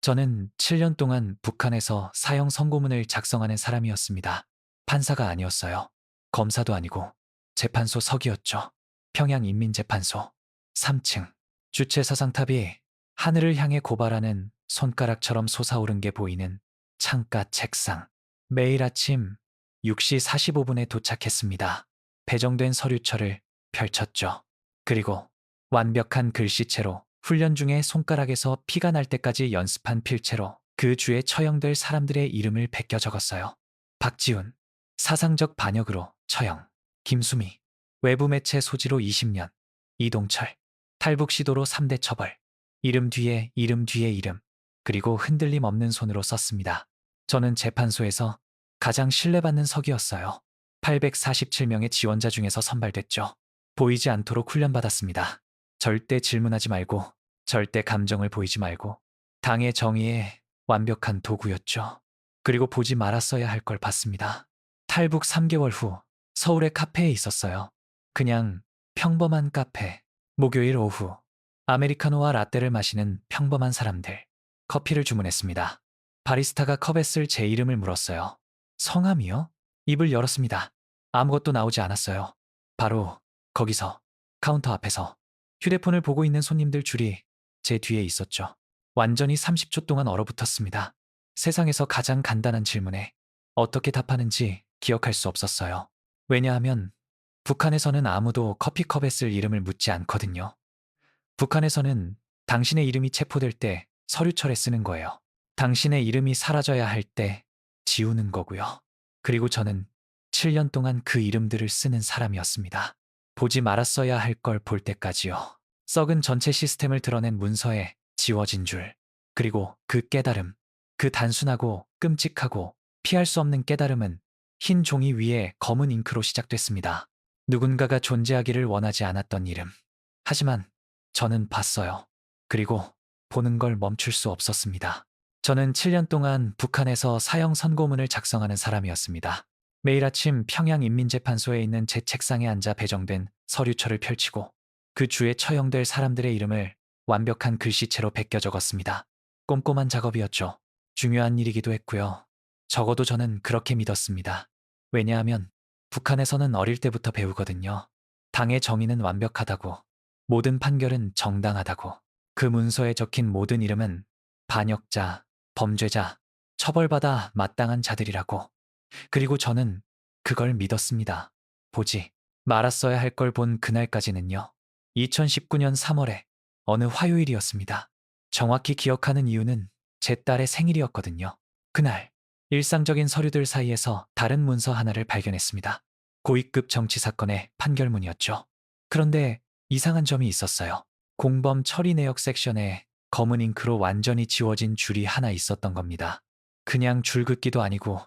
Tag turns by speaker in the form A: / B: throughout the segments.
A: 저는 7년 동안 북한에서 사형 선고문을 작성하는 사람이었습니다. 판사가 아니었어요. 검사도 아니고 재판소 석이었죠. 평양인민재판소 3층. 주체 사상탑이 하늘을 향해 고발하는 손가락처럼 솟아오른 게 보이는 창가 책상. 매일 아침 6시 45분에 도착했습니다. 배정된 서류철을 펼쳤죠. 그리고 완벽한 글씨체로 훈련 중에 손가락에서 피가 날 때까지 연습한 필체로 그 주에 처형될 사람들의 이름을 베껴 적었어요. 박지훈, 사상적 반역으로 처형. 김수미, 외부 매체 소지로 20년. 이동철, 탈북 시도로 3대 처벌. 이름 뒤에 이름 뒤에 이름. 그리고 흔들림 없는 손으로 썼습니다. 저는 재판소에서 가장 신뢰받는 석이었어요. 847명의 지원자 중에서 선발됐죠. 보이지 않도록 훈련받았습니다. 절대 질문하지 말고, 절대 감정을 보이지 말고, 당의 정의에 완벽한 도구였죠. 그리고 보지 말았어야 할 걸 봤습니다. 탈북 3개월 후 서울의 카페에 있었어요. 그냥 평범한 카페. 목요일 오후 아메리카노와 라떼를 마시는 평범한 사람들. 커피를 주문했습니다. 바리스타가 컵에 쓸 제 이름을 물었어요. 성함이요? 입을 열었습니다. 아무것도 나오지 않았어요. 바로 거기서 카운터 앞에서 휴대폰을 보고 있는 손님들 줄이 제 뒤에 있었죠. 완전히 30초 동안 얼어붙었습니다. 세상에서 가장 간단한 질문에 어떻게 답하는지 기억할 수 없었어요. 왜냐하면 북한에서는 아무도 커피컵에 쓸 이름을 묻지 않거든요. 북한에서는 당신의 이름이 체포될 때 서류철에 쓰는 거예요. 당신의 이름이 사라져야 할 때 지우는 거고요. 그리고 저는 7년 동안 그 이름들을 쓰는 사람이었습니다. 보지 말았어야 할 걸 볼 때까지요. 썩은 전체 시스템을 드러낸 문서에 지워진 줄. 그리고 그 깨달음, 그 단순하고 끔찍하고 피할 수 없는 깨달음은 흰 종이 위에 검은 잉크로 시작됐습니다. 누군가가 존재하기를 원하지 않았던 이름. 하지만 저는 봤어요. 그리고 보는 걸 멈출 수 없었습니다. 저는 7년 동안 북한에서 사형 선고문을 작성하는 사람이었습니다. 매일 아침 평양인민재판소에 있는 제 책상에 앉아 배정된 서류철을 펼치고 그 주에 처형될 사람들의 이름을 완벽한 글씨체로 베껴 적었습니다. 꼼꼼한 작업이었죠. 중요한 일이기도 했고요. 적어도 저는 그렇게 믿었습니다. 왜냐하면 북한에서는 어릴 때부터 배우거든요. 당의 정의는 완벽하다고, 모든 판결은 정당하다고, 그 문서에 적힌 모든 이름은 반역자, 범죄자, 처벌받아 마땅한 자들이라고. 그리고 저는 그걸 믿었습니다. 보지 말았어야 할 걸 본 그날까지는요. 2019년 3월에 어느 화요일이었습니다. 정확히 기억하는 이유는 제 딸의 생일이었거든요. 그날 일상적인 서류들 사이에서 다른 문서 하나를 발견했습니다. 고위급 정치 사건의 판결문이었죠. 그런데 이상한 점이 있었어요. 공범 처리 내역 섹션에 검은 잉크로 완전히 지워진 줄이 하나 있었던 겁니다. 그냥 줄긋기도 아니고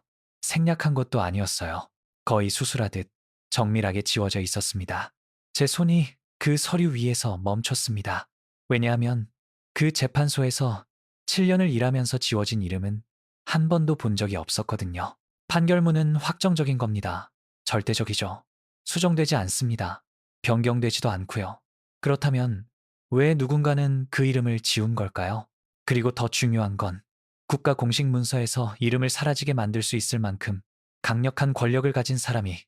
A: 생략한 것도 아니었어요. 거의 수술하듯 정밀하게 지워져 있었습니다. 제 손이 그 서류 위에서 멈췄습니다. 왜냐하면 그 재판소에서 7년을 일하면서 지워진 이름은 한 번도 본 적이 없었거든요. 판결문은 확정적인 겁니다. 절대적이죠. 수정되지 않습니다. 변경되지도 않고요. 그렇다면 왜 누군가는 그 이름을 지운 걸까요? 그리고 더 중요한 건 국가 공식 문서에서 이름을 사라지게 만들 수 있을 만큼 강력한 권력을 가진 사람이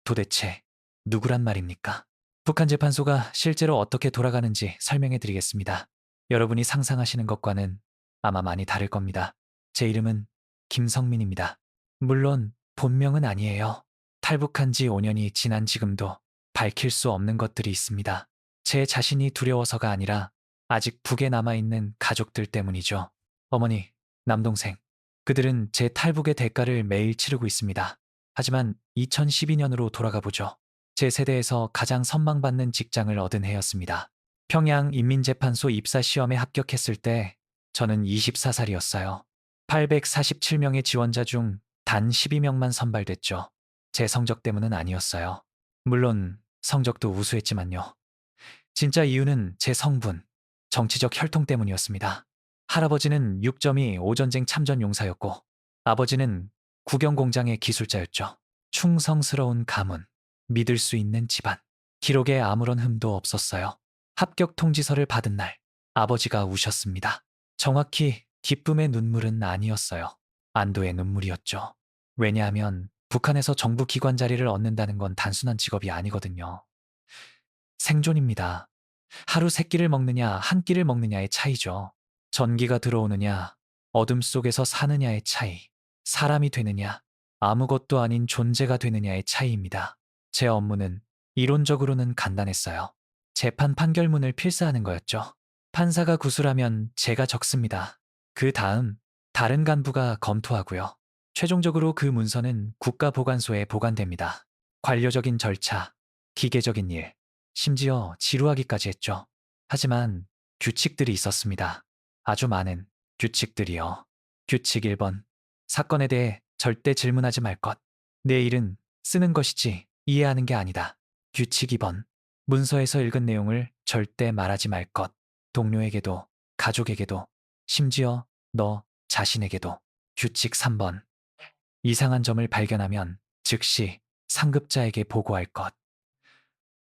A: 도대체 누구란 말입니까? 북한 재판소가 실제로 어떻게 돌아가는지 설명해 드리겠습니다. 여러분이 상상하시는 것과는 아마 많이 다를 겁니다. 제 이름은 김성민입니다. 물론 본명은 아니에요. 탈북한 지 5년이 지난 지금도 밝힐 수 없는 것들이 있습니다. 제 자신이 두려워서가 아니라 아직 북에 남아있는 가족들 때문이죠. 어머니, 남동생, 그들은 제 탈북의 대가를 매일 치르고 있습니다. 하지만 2012년으로 돌아가 보죠. 제 세대에서 가장 선망받는 직장을 얻은 해였습니다. 평양인민재판소 입사시험에 합격했을 때 저는 24살이었어요. 847명의 지원자 중 단 12명만 선발됐죠. 제 성적 때문은 아니었어요. 물론 성적도 우수했지만요. 진짜 이유는 제 성분, 정치적 혈통 때문이었습니다. 할아버지는 6.2 오전쟁 참전 용사였고 아버지는 국영 공장의 기술자였죠. 충성스러운 가문, 믿을 수 있는 집안. 기록에 아무런 흠도 없었어요. 합격 통지서를 받은 날 아버지가 우셨습니다. 정확히 기쁨의 눈물은 아니었어요. 안도의 눈물이었죠. 왜냐하면 북한에서 정부 기관 자리를 얻는다는 건 단순한 직업이 아니거든요. 생존입니다. 하루 세 끼를 먹느냐, 한 끼를 먹느냐의 차이죠. 전기가 들어오느냐, 어둠 속에서 사느냐의 차이. 사람이 되느냐, 아무것도 아닌 존재가 되느냐의 차이입니다. 제 업무는 이론적으로는 간단했어요. 재판 판결문을 필사하는 거였죠. 판사가 구술하면 제가 적습니다. 그 다음 다른 간부가 검토하고요. 최종적으로 그 문서는 국가보관소에 보관됩니다. 관료적인 절차, 기계적인 일, 심지어 지루하기까지 했죠. 하지만 규칙들이 있었습니다. 아주 많은 규칙들이요. 규칙 1번. 사건에 대해 절대 질문하지 말 것. 내 일은 쓰는 것이지 이해하는 게 아니다. 규칙 2번. 문서에서 읽은 내용을 절대 말하지 말 것. 동료에게도, 가족에게도, 심지어 너 자신에게도. 규칙 3번. 이상한 점을 발견하면 즉시 상급자에게 보고할 것.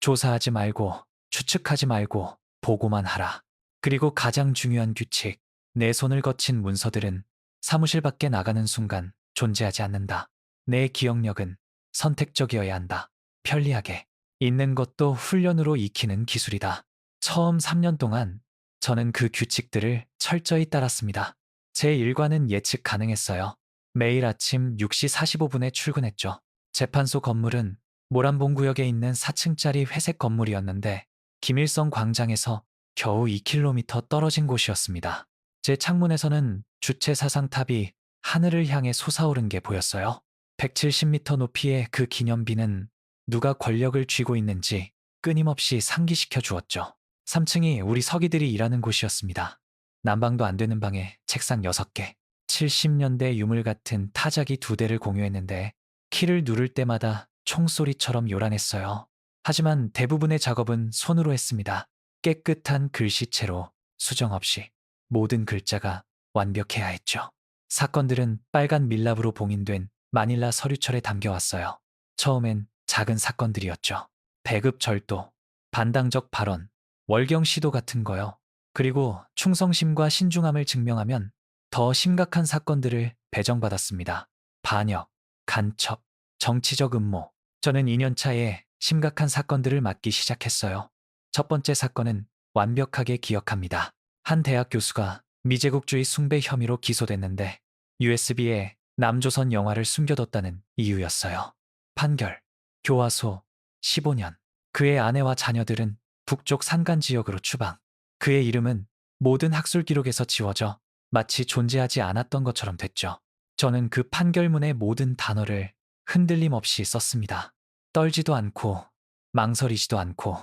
A: 조사하지 말고, 추측하지 말고, 보고만 하라. 그리고 가장 중요한 규칙, 내 손을 거친 문서들은 사무실 밖에 나가는 순간 존재하지 않는다. 내 기억력은 선택적이어야 한다. 편리하게. 있는 것도 훈련으로 익히는 기술이다. 처음 3년 동안 저는 그 규칙들을 철저히 따랐습니다. 제 일과는 예측 가능했어요. 매일 아침 6시 45분에 출근했죠. 재판소 건물은 모란봉구역에 있는 4층짜리 회색 건물이었는데 김일성 광장에서 겨우 2km 떨어진 곳이었습니다. 제 창문에서는 주체 사상탑이 하늘을 향해 솟아오른 게 보였어요. 170m 높이의 그 기념비는 누가 권력을 쥐고 있는지 끊임없이 상기시켜 주었죠. 3층이 우리 서기들이 일하는 곳이었습니다. 난방도 안 되는 방에 책상 6개, 70년대 유물 같은 타자기 2대를 공유했는데 키를 누를 때마다 총소리처럼 요란했어요. 하지만 대부분의 작업은 손으로 했습니다. 깨끗한 글씨체로 수정 없이 모든 글자가 완벽해야 했죠. 사건들은 빨간 밀랍으로 봉인된 마닐라 서류철에 담겨왔어요. 처음엔 작은 사건들이었죠. 배급 절도, 반당적 발언, 월경 시도 같은 거요. 그리고 충성심과 신중함을 증명하면 더 심각한 사건들을 배정받았습니다. 반역, 간첩, 정치적 음모. 저는 2년 차에 심각한 사건들을 맡기 시작했어요. 첫 번째 사건은 완벽하게 기억합니다. 한 대학 교수가 미제국주의 숭배 혐의로 기소됐는데 USB에 남조선 영화를 숨겨뒀다는 이유였어요. 판결, 교화소, 15년. 그의 아내와 자녀들은 북쪽 산간 지역으로 추방. 그의 이름은 모든 학술 기록에서 지워져 마치 존재하지 않았던 것처럼 됐죠. 저는 그 판결문의 모든 단어를 흔들림 없이 썼습니다. 떨지도 않고 망설이지도 않고.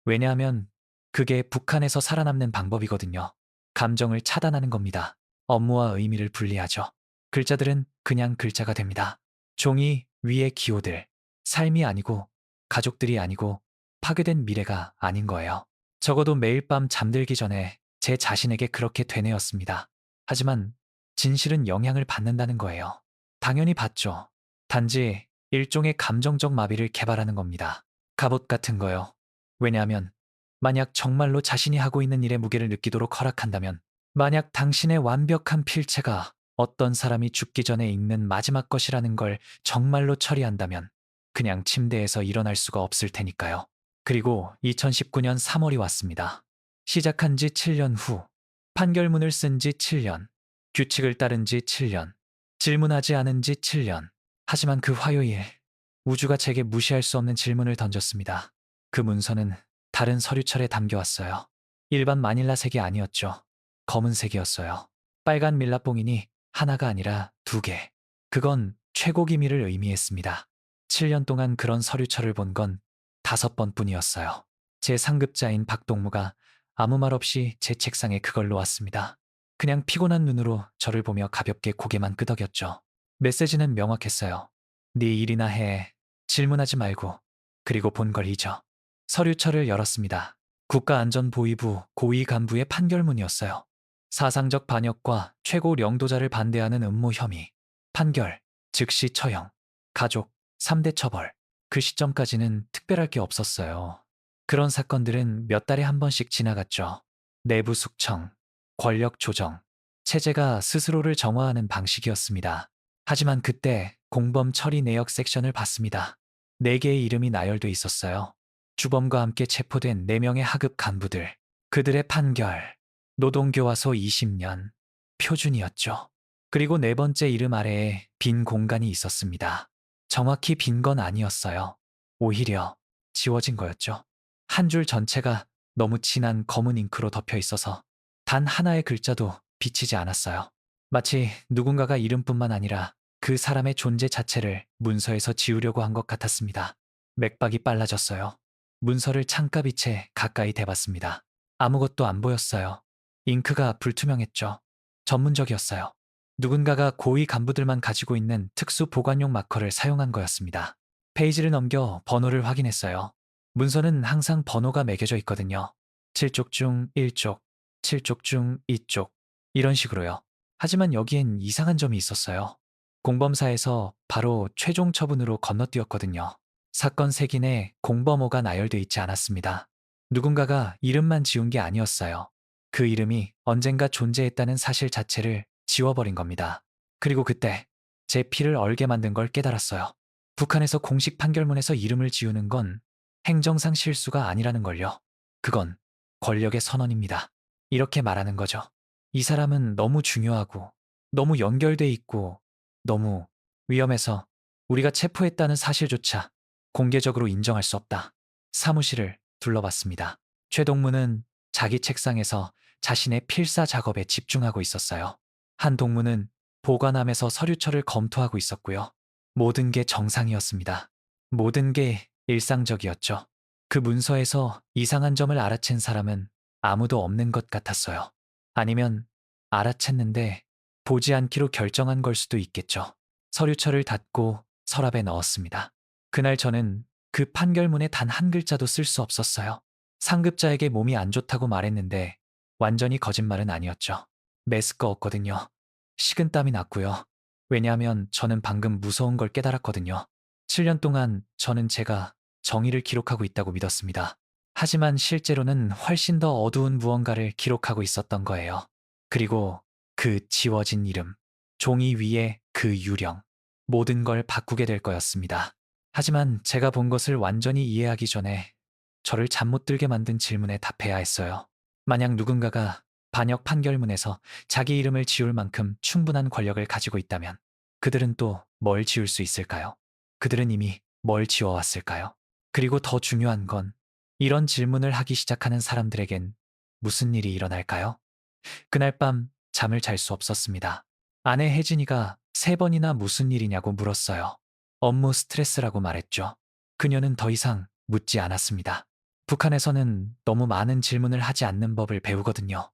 A: 왜냐하면 그게 북한에서 살아남는 방법이거든요. 감정을 차단하는 겁니다. 업무와 의미를 분리하죠. 글자들은 그냥 글자가 됩니다. 종이 위의 기호들. 삶이 아니고 가족들이 아니고 파괴된 미래가 아닌 거예요. 적어도 매일 밤 잠들기 전에 제 자신에게 그렇게 되뇌었습니다. 하지만 진실은 영향을 받는다는 거예요. 당연히 받죠. 단지 일종의 감정적 마비를 개발하는 겁니다. 갑옷 같은 거요. 왜냐하면 만약 정말로 자신이 하고 있는 일의 무게를 느끼도록 허락한다면, 만약 당신의 완벽한 필체가 어떤 사람이 죽기 전에 읽는 마지막 것이라는 걸 정말로 처리한다면 그냥 침대에서 일어날 수가 없을 테니까요. 그리고 2019년 3월이 왔습니다. 시작한 지 7년 후, 판결문을 쓴 지 7년, 규칙을 따른 지 7년, 질문하지 않은 지 7년. 하지만 그 화요일, 우주가 제게 무시할 수 없는 질문을 던졌습니다. 그 문서는 다른 서류철에 담겨왔어요. 일반 마닐라색이 아니었죠. 검은색이었어요. 빨간 밀랍봉인이 하나가 아니라 2개. 그건 최고 기밀을 의미했습니다. 7년 동안 그런 서류철을 본 건 5번뿐이었어요. 제 상급자인 박동무가 아무 말 없이 제 책상에 그걸 놓았습니다. 그냥 피곤한 눈으로 저를 보며 가볍게 고개만 끄덕였죠. 메시지는 명확했어요. 네 일이나 해. 질문하지 말고. 그리고 본 걸 잊어. 서류철을 열었습니다. 국가안전보위부 고위 간부의 판결문이었어요. 사상적 반역과 최고領도자를 반대하는 음모 혐의. 판결, 즉시 처형. 가족, 3대 처벌. 그 시점까지는 특별할 게 없었어요. 그런 사건들은 몇 달에 한 번씩 지나갔죠. 내부 숙청, 권력 조정, 체제가 스스로를 정화하는 방식이었습니다. 하지만 그때 공범 처리 내역 섹션을 봤습니다. 4개의 이름이 나열돼 있었어요. 주범과 함께 체포된 4명의 하급 간부들. 그들의 판결. 노동교화소 20년. 표준이었죠. 그리고 4번째 이름 아래에 빈 공간이 있었습니다. 정확히 빈 건 아니었어요. 오히려 지워진 거였죠. 한 줄 전체가 너무 진한 검은 잉크로 덮여 있어서 단 하나의 글자도 비치지 않았어요. 마치 누군가가 이름뿐만 아니라 그 사람의 존재 자체를 문서에서 지우려고 한 것 같았습니다. 맥박이 빨라졌어요. 문서를 창가빛에 가까이 대봤습니다. 아무것도 안 보였어요. 잉크가 불투명했죠. 전문적이었어요. 누군가가 고위 간부들만 가지고 있는 특수 보관용 마커를 사용한 거였습니다. 페이지를 넘겨 번호를 확인했어요. 문서는 항상 번호가 매겨져 있거든요. 7쪽 중 1쪽, 7쪽 중 2쪽, 이런 식으로요. 하지만 여기엔 이상한 점이 있었어요. 공범사에서 바로 최종 처분으로 건너뛰었거든요. 사건 색인에 공범호가 나열돼 있지 않았습니다. 누군가가 이름만 지운 게 아니었어요. 그 이름이 언젠가 존재했다는 사실 자체를 지워버린 겁니다. 그리고 그때 제 피를 얼게 만든 걸 깨달았어요. 북한에서 공식 판결문에서 이름을 지우는 건 행정상 실수가 아니라는 걸요. 그건 권력의 선언입니다. 이렇게 말하는 거죠. 이 사람은 너무 중요하고 너무 연결돼 있고 너무 위험해서 우리가 체포했다는 사실조차 공개적으로 인정할 수 없다. 사무실을 둘러봤습니다. 최동무는 자기 책상에서 자신의 필사 작업에 집중하고 있었어요. 한 동무는 보관함에서 서류처를 검토하고 있었고요. 모든 게 정상이었습니다. 모든 게 일상적이었죠. 그 문서에서 이상한 점을 알아챈 사람은 아무도 없는 것 같았어요. 아니면 알아챘는데 보지 않기로 결정한 걸 수도 있겠죠. 서류처를 닫고 서랍에 넣었습니다. 그날 저는 그 판결문에 단 한 글자도 쓸 수 없었어요. 상급자에게 몸이 안 좋다고 말했는데 완전히 거짓말은 아니었죠. 메스꺼웠거든요. 식은땀이 났고요. 왜냐하면 저는 방금 무서운 걸 깨달았거든요. 7년 동안 저는 제가 정의를 기록하고 있다고 믿었습니다. 하지만 실제로는 훨씬 더 어두운 무언가를 기록하고 있었던 거예요. 그리고 그 지워진 이름, 종이 위에 그 유령, 모든 걸 바꾸게 될 거였습니다. 하지만 제가 본 것을 완전히 이해하기 전에 저를 잠 못 들게 만든 질문에 답해야 했어요. 만약 누군가가 반역 판결문에서 자기 이름을 지울 만큼 충분한 권력을 가지고 있다면 그들은 또 뭘 지울 수 있을까요? 그들은 이미 뭘 지워왔을까요? 그리고 더 중요한 건 이런 질문을 하기 시작하는 사람들에겐 무슨 일이 일어날까요? 그날 밤 잠을 잘 수 없었습니다. 아내 혜진이가 3번이나 무슨 일이냐고 물었어요. 업무 스트레스라고 말했죠. 그녀는 더 이상 묻지 않았습니다. 북한에서는 너무 많은 질문을 하지 않는 법을 배우거든요.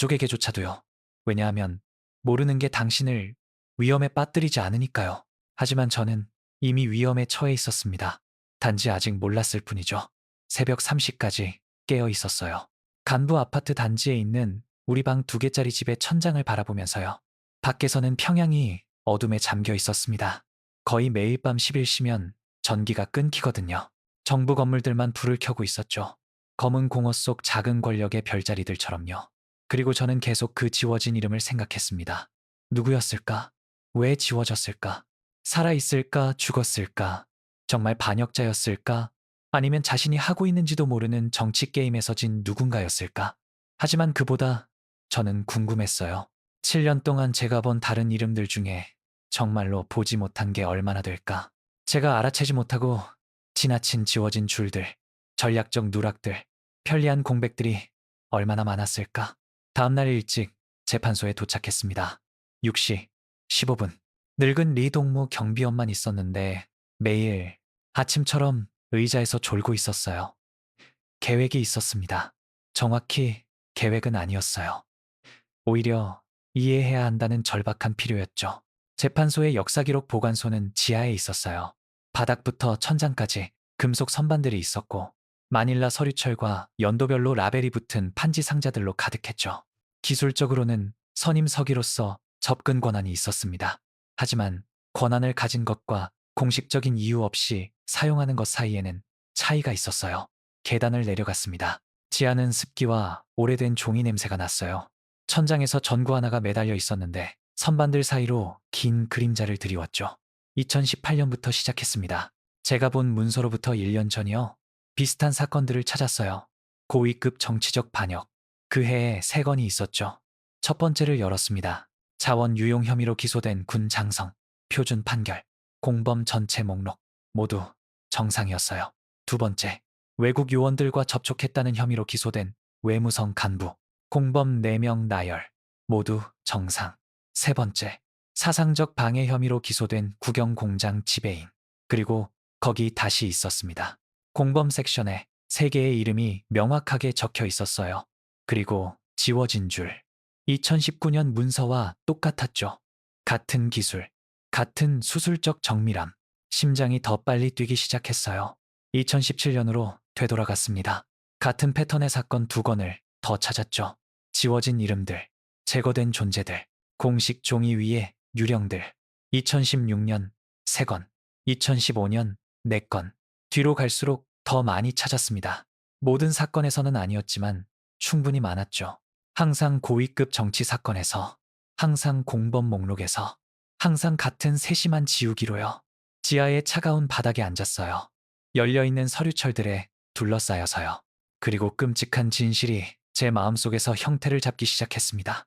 A: 가족에게조차도요. 왜냐하면 모르는 게 당신을 위험에 빠뜨리지 않으니까요. 하지만 저는 이미 위험에 처해 있었습니다. 단지 아직 몰랐을 뿐이죠. 새벽 3시까지 깨어 있었어요. 간부 아파트 단지에 있는 우리 방 2개짜리 집의 천장을 바라보면서요. 밖에서는 평양이 어둠에 잠겨 있었습니다. 거의 매일 밤 10일시면 전기가 끊기거든요. 정부 건물들만 불을 켜고 있었죠. 검은 공허 속 작은 권력의 별자리들처럼요. 그리고 저는 계속 그 지워진 이름을 생각했습니다. 누구였을까? 왜 지워졌을까? 살아있을까? 죽었을까? 정말 반역자였을까? 아니면 자신이 하고 있는지도 모르는 정치 게임에서 진 누군가였을까? 하지만 그보다 저는 궁금했어요. 7년 동안 제가 본 다른 이름들 중에 정말로 보지 못한 게 얼마나 될까? 제가 알아채지 못하고 지나친 지워진 줄들, 전략적 누락들, 편리한 공백들이 얼마나 많았을까? 다음날 일찍 재판소에 도착했습니다. 6시 15분. 늙은 리 동무 경비원만 있었는데 매일 아침처럼 의자에서 졸고 있었어요. 계획이 있었습니다. 정확히 계획은 아니었어요. 오히려 이해해야 한다는 절박한 필요였죠. 재판소의 역사기록 보관소는 지하에 있었어요. 바닥부터 천장까지 금속 선반들이 있었고 마닐라 서류철과 연도별로 라벨이 붙은 판지 상자들로 가득했죠. 기술적으로는 선임 서기로서 접근 권한이 있었습니다. 하지만 권한을 가진 것과 공식적인 이유 없이 사용하는 것 사이에는 차이가 있었어요. 계단을 내려갔습니다. 지하는 습기와 오래된 종이 냄새가 났어요. 천장에서 전구 하나가 매달려 있었는데 선반들 사이로 긴 그림자를 드리웠죠. 2018년부터 시작했습니다. 제가 본 문서로부터 1년 전이요. 비슷한 사건들을 찾았어요. 고위급 정치적 반역. 그 해에 3건이 있었죠. 첫 번째를 열었습니다. 자원 유용 혐의로 기소된 군 장성. 표준 판결. 공범 전체 목록. 모두 정상이었어요. 두 번째, 외국 요원들과 접촉했다는 혐의로 기소된 외무성 간부. 공범 4명 나열. 모두 정상. 세 번째, 사상적 방해 혐의로 기소된 국영공장 지배인. 그리고 거기 다시 있었습니다. 공범 섹션에 3개의 이름이 명확하게 적혀 있었어요. 그리고 지워진 줄. 2019년 문서와 똑같았죠. 같은 기술, 같은 수술적 정밀함. 심장이 더 빨리 뛰기 시작했어요. 2017년으로 되돌아갔습니다. 같은 패턴의 사건 2건을 더 찾았죠. 지워진 이름들, 제거된 존재들, 공식 종이 위에 유령들. 2016년 3건, 2015년 4건. 뒤로 갈수록 더 많이 찾았습니다. 모든 사건에서는 아니었지만 충분히 많았죠. 항상 고위급 정치 사건에서, 항상 공범 목록에서, 항상 같은 세심한 지우기로요. 지하의 차가운 바닥에 앉았어요. 열려있는 서류철들에 둘러싸여서요. 그리고 끔찍한 진실이 제 마음속에서 형태를 잡기 시작했습니다.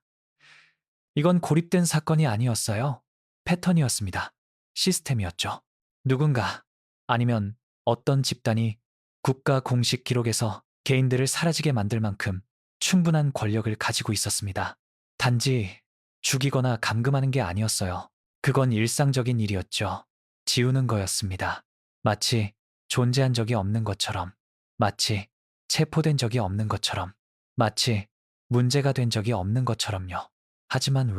A: 이건 고립된 사건이 아니었어요. 패턴이었습니다. 시스템이었죠. 누군가, 아니면 어떤 집단이 국가 공식 기록에서 개인들을 사라지게 만들 만큼 충분한 권력을 가지고 있었습니다. 단지 죽이거나 감금하는 게 아니었어요. 그건 일상적인 일이었죠. 지우는 거였습니다. 마치 존재한 적이 없는 것처럼, 마치 체포된 적이 없는 것처럼, 마치 문제가 된 적이 없는 것처럼요. 하지만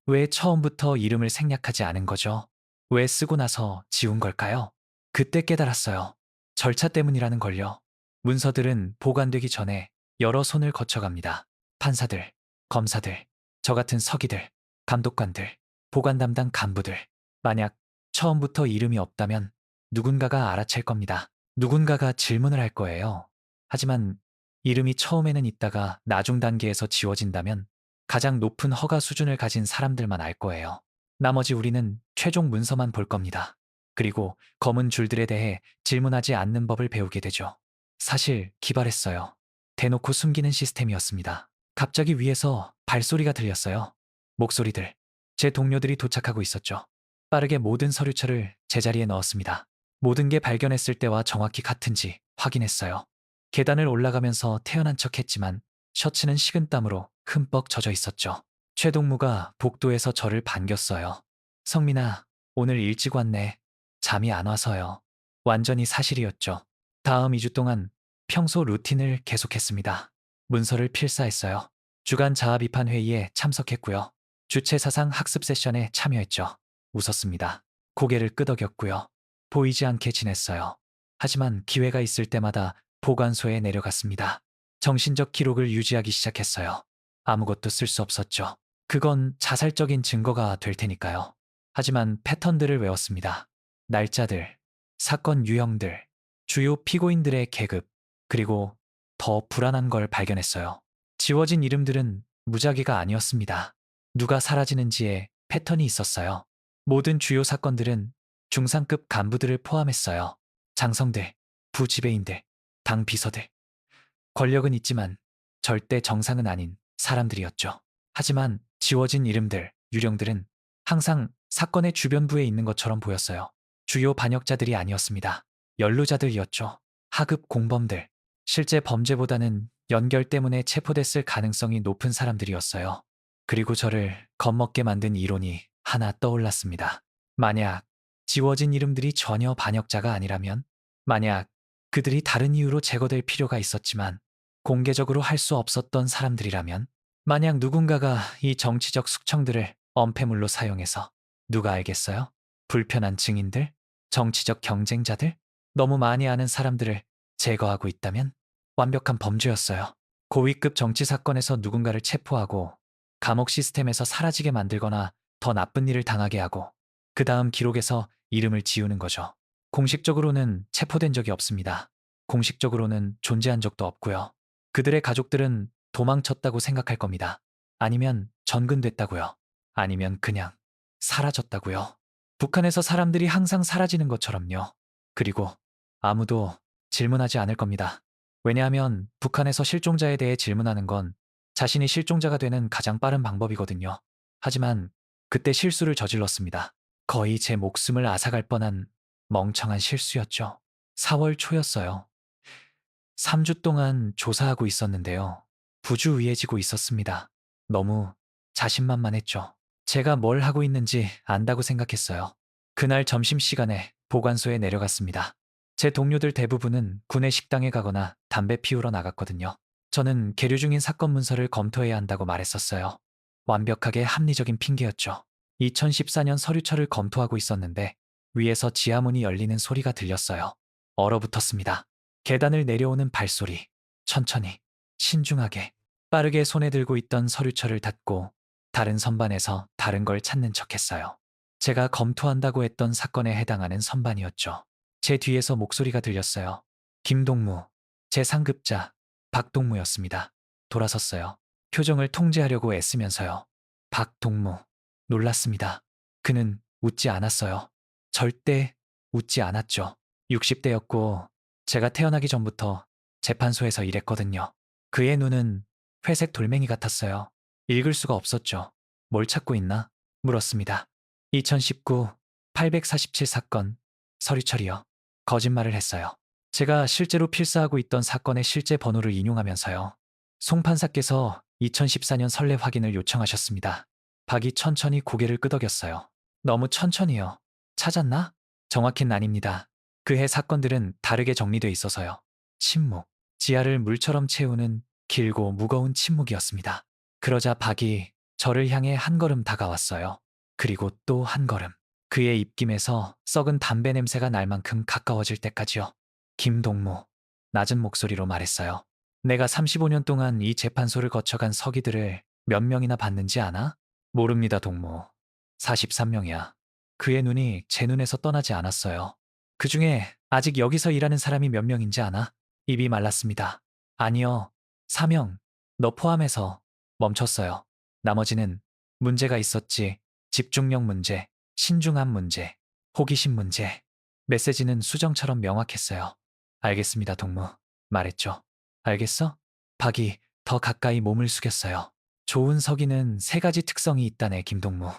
A: 왜 처음부터 이름을 생략하지 않은 거죠? 왜 쓰고 나서 지운 걸까요? 그때 깨달았어요. 절차 때문이라는 걸요. 문서들은 보관되기 전에 여러 손을 거쳐갑니다. 판사들, 검사들, 저 같은 서기들, 감독관들, 보관 담당 간부들. 만약 처음부터 이름이 없다면 누군가가 알아챌 겁니다. 누군가가 질문을 할 거예요. 하지만 이름이 처음에는 있다가 나중 단계에서 지워진다면 가장 높은 허가 수준을 가진 사람들만 알 거예요. 나머지 우리는 최종 문서만 볼 겁니다. 그리고 검은 줄들에 대해 질문하지 않는 법을 배우게 되죠. 사실 기발했어요. 대놓고 숨기는 시스템이었습니다. 갑자기 위에서 발소리가 들렸어요. 목소리들. 제 동료들이 도착하고 있었죠. 빠르게 모든 서류처를 제자리에 넣었습니다. 모든 게 발견했을 때와 정확히 같은지 확인했어요. 계단을 올라가면서 태연한 척했지만 셔츠는 식은땀으로 흠뻑 젖어 있었죠. 최동무가 복도에서 저를 반겼어요. 성민아, 오늘 일찍 왔네. 잠이 안 와서요. 완전히 사실이었죠. 다음 2주 동안 평소 루틴을 계속했습니다. 문서를 필사했어요. 주간 자아비판 회의에 참석했고요. 주체 사상 학습 세션에 참여했죠. 웃었습니다. 고개를 끄덕였고요. 보이지 않게 지냈어요. 하지만 기회가 있을 때마다 보관소에 내려갔습니다. 정신적 기록을 유지하기 시작했어요. 아무것도 쓸 수 없었죠. 그건 자살적인 증거가 될 테니까요. 하지만 패턴들을 외웠습니다. 날짜들, 사건 유형들, 주요 피고인들의 계급, 그리고 더 불안한 걸 발견했어요. 지워진 이름들은 무작위가 아니었습니다. 누가 사라지는지에 패턴이 있었어요. 모든 주요 사건들은 중상급 간부들을 포함했어요. 장성들, 부지배인들, 당 비서들. 권력은 있지만 절대 정상은 아닌 사람들이었죠. 하지만 지워진 이름들, 유령들은 항상 사건의 주변부에 있는 것처럼 보였어요. 주요 반역자들이 아니었습니다. 연루자들이었죠. 하급 공범들. 실제 범죄보다는 연결 때문에 체포됐을 가능성이 높은 사람들이었어요. 그리고 저를 겁먹게 만든 이론이 하나 떠올랐습니다. 만약 지워진 이름들이 전혀 반역자가 아니라면, 만약 그들이 다른 이유로 제거될 필요가 있었지만 공개적으로 할 수 없었던 사람들이라면, 만약 누군가가 이 정치적 숙청들을 엄폐물로 사용해서, 누가 알겠어요? 불편한 증인들? 정치적 경쟁자들? 너무 많이 아는 사람들을 제거하고 있다면 완벽한 범죄였어요. 고위급 정치 사건에서 누군가를 체포하고 감옥 시스템에서 사라지게 만들거나 더 나쁜 일을 당하게 하고 그 다음 기록에서 이름을 지우는 거죠. 공식적으로는 체포된 적이 없습니다. 공식적으로는 존재한 적도 없고요. 그들의 가족들은 도망쳤다고 생각할 겁니다. 아니면 전근됐다고요? 아니면 그냥 사라졌다고요? 북한에서 사람들이 항상 사라지는 것처럼요. 그리고 아무도 질문하지 않을 겁니다. 왜냐하면 북한에서 실종자에 대해 질문하는 건 자신이 실종자가 되는 가장 빠른 방법이거든요. 하지만 그때 실수를 저질렀습니다. 거의 제 목숨을 앗아갈 뻔한 멍청한 실수였죠. 4월 초였어요. 3주 동안 조사하고 있었는데요. 부주의해지고 있었습니다. 너무 자신만만했죠. 제가 뭘 하고 있는지 안다고 생각했어요. 그날 점심시간에 보관소에 내려갔습니다. 제 동료들 대부분은 구내 식당에 가거나 담배 피우러 나갔거든요. 저는 계류 중인 사건 문서를 검토해야 한다고 말했었어요. 완벽하게 합리적인 핑계였죠. 2014년 서류처를 검토하고 있었는데 위에서 지하문이 열리는 소리가 들렸어요. 얼어붙었습니다. 계단을 내려오는 발소리. 천천히, 신중하게, 빠르게 손에 들고 있던 서류철을 닫고 다른 선반에서 다른 걸 찾는 척했어요. 제가 검토한다고 했던 사건에 해당하는 선반이었죠. 제 뒤에서 목소리가 들렸어요. 김동무, 제3급자 박동무였습니다. 돌아섰어요. 표정을 통제하려고 애쓰면서요. 박동무. 놀랐습니다. 그는 웃지 않았어요. 절대 웃지 않았죠. 60대였고 제가 태어나기 전부터 재판소에서 일했거든요. 그의 눈은 회색 돌멩이 같았어요. 읽을 수가 없었죠. 뭘 찾고 있나? 물었습니다. 2019 847 사건 서류철이요. 거짓말을 했어요. 제가 실제로 필사하고 있던 사건의 실제 번호를 인용하면서요. 송 판사께서 2014년 선례 확인을 요청하셨습니다. 박이 천천히 고개를 끄덕였어요. 너무 천천히요. 찾았나? 정확히는 아닙니다. 그해 사건들은 다르게 정리돼 있어서요. 침묵. 지하를 물처럼 채우는 길고 무거운 침묵이었습니다. 그러자 박이 저를 향해 한 걸음 다가왔어요. 그리고 또 한 걸음. 그의 입김에서 썩은 담배 냄새가 날 만큼 가까워질 때까지요. 김동무. 낮은 목소리로 말했어요. 내가 35년 동안 이 재판소를 거쳐간 서기들을 몇 명이나 봤는지 아나? 모릅니다, 동무. 43명이야. 그의 눈이 제 눈에서 떠나지 않았어요. 그 중에 아직 여기서 일하는 사람이 몇 명인지 아나? 입이 말랐습니다. 아니요. 사명. 너 포함해서 멈췄어요. 나머지는 문제가 있었지. 집중력 문제, 신중함 문제, 호기심 문제. 메시지는 수정처럼 명확했어요. 알겠습니다, 동무. 말했죠. 알겠어? 박이 더 가까이 몸을 숙였어요. 좋은 서기는 세 가지 특성이 있다네, 김동무.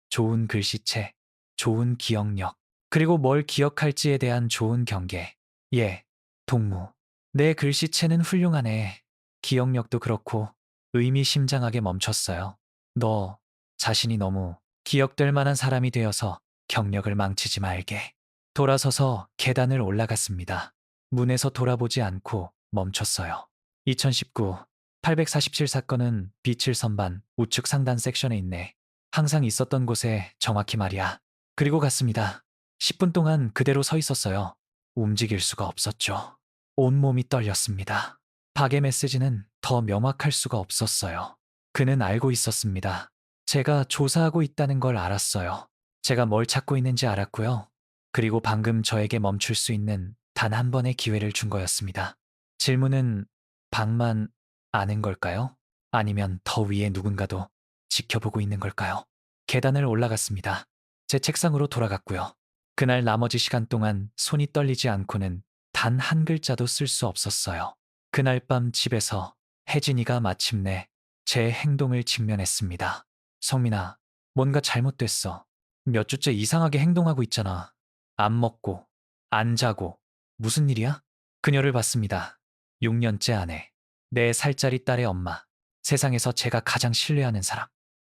A: 좋은 글씨체, 좋은 기억력, 그리고 뭘 기억할지에 대한 좋은 경계. 예, 동무. 내 글씨체는 훌륭하네. 기억력도 그렇고 의미심장하게 멈췄어요. 너 자신이 너무 기억될 만한 사람이 되어서 경력을 망치지 말게. 돌아서서 계단을 올라갔습니다. 문에서 돌아보지 않고 멈췄어요. 2019 847 사건은 빛을 선반 우측 상단 섹션에 있네. 항상 있었던 곳에 정확히 말이야. 그리고 갔습니다. 10분 동안 그대로 서 있었어요. 움직일 수가 없었죠. 온몸이 떨렸습니다. 박의 메시지는 더 명확할 수가 없었어요. 그는 알고 있었습니다. 제가 조사하고 있다는 걸 알았어요. 제가 뭘 찾고 있는지 알았고요. 그리고 방금 저에게 멈출 수 있는 단 한 번의 기회를 준 거였습니다. 질문은 박만 아는 걸까요? 아니면 더 위에 누군가도 지켜보고 있는 걸까요? 계단을 올라갔습니다. 제 책상으로 돌아갔고요. 그날 나머지 시간 동안 손이 떨리지 않고는 단 한 글자도 쓸 수 없었어요. 그날 밤 집에서 혜진이가 마침내 제 행동을 직면했습니다. 성민아, 뭔가 잘못됐어. 몇 주째 이상하게 행동하고 있잖아. 안 먹고, 안 자고, 무슨 일이야? 그녀를 봤습니다. 6년째 아내, 4살짜리 딸의 엄마, 세상에서 제가 가장 신뢰하는 사람.